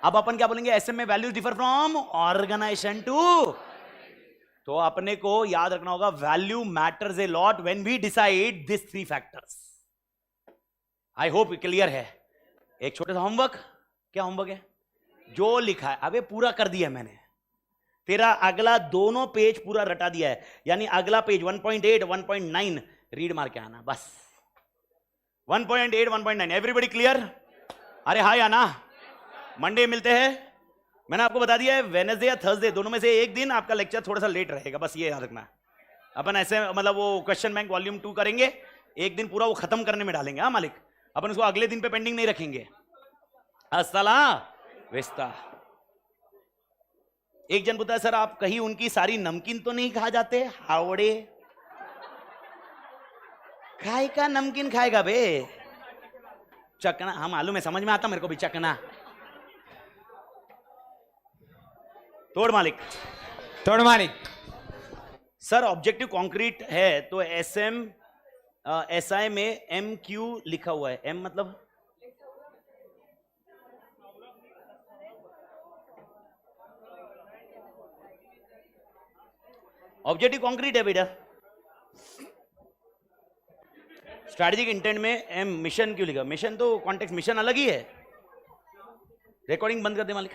अब अपन क्या बोलेंगे ऐसे में, values differ from organization to. तो अपने को याद रखना होगा value matters a lot when we decide this 3 factors. I hope clear है। एक छोटा सा होमवर्क, क्या होमवर्क है? जो लिखा है अबे पूरा कर दिया मैंने, तेरा अगला दोनों पेज पूरा रटा दिया है, यानी अगला पेज 1.8 1.9 रीड मार के आना बस। 1.8 1.9 एवरीबॉडी क्लियर? अरे हाँ या ना? मंडे मिलते हैं। मैंने आपको बता दिया है वेडनेसडे या थर्सडे दोनों में से एक दिन आपका लेक्चर थोड़ा सा लेट रहेगा, बस ये याद रखना। अपन ऐसे मतलब वो क्वेश्चन बैंक वॉल्यूम 2 करेंगे, एक दिन पूरा वो खत्म करने में डालेंगे। हाँ मालिक, अपन उसको अगले दिन पे पेंडिंग नहीं रखेंगे। अस्सला वेस्ता। एक जन पूछता है सर आप कहीं उनकी सारी नमकीन तो नहीं खा जाते? हावड़े खाए का नमकीन खाएगा बे? चकना, हाँ मालूम है, समझ में आता मेरे को भी चकना। तोड़ मालिक। तोड़ मालिक। सर ऑब्जेक्टिव कॉन्क्रीट है तो एसएम एसआई में एम क्यू लिखा हुआ है। एम मतलब ऑब्जेक्टिव कॉन्क्रीट है बेटा। स्ट्रैटेजिक इंटेंट में एम मिशन क्यों लिखा? मिशन तो कॉन्टेक्स्ट मिशन अलग ही है। रिकॉर्डिंग बंद कर दे मालिक।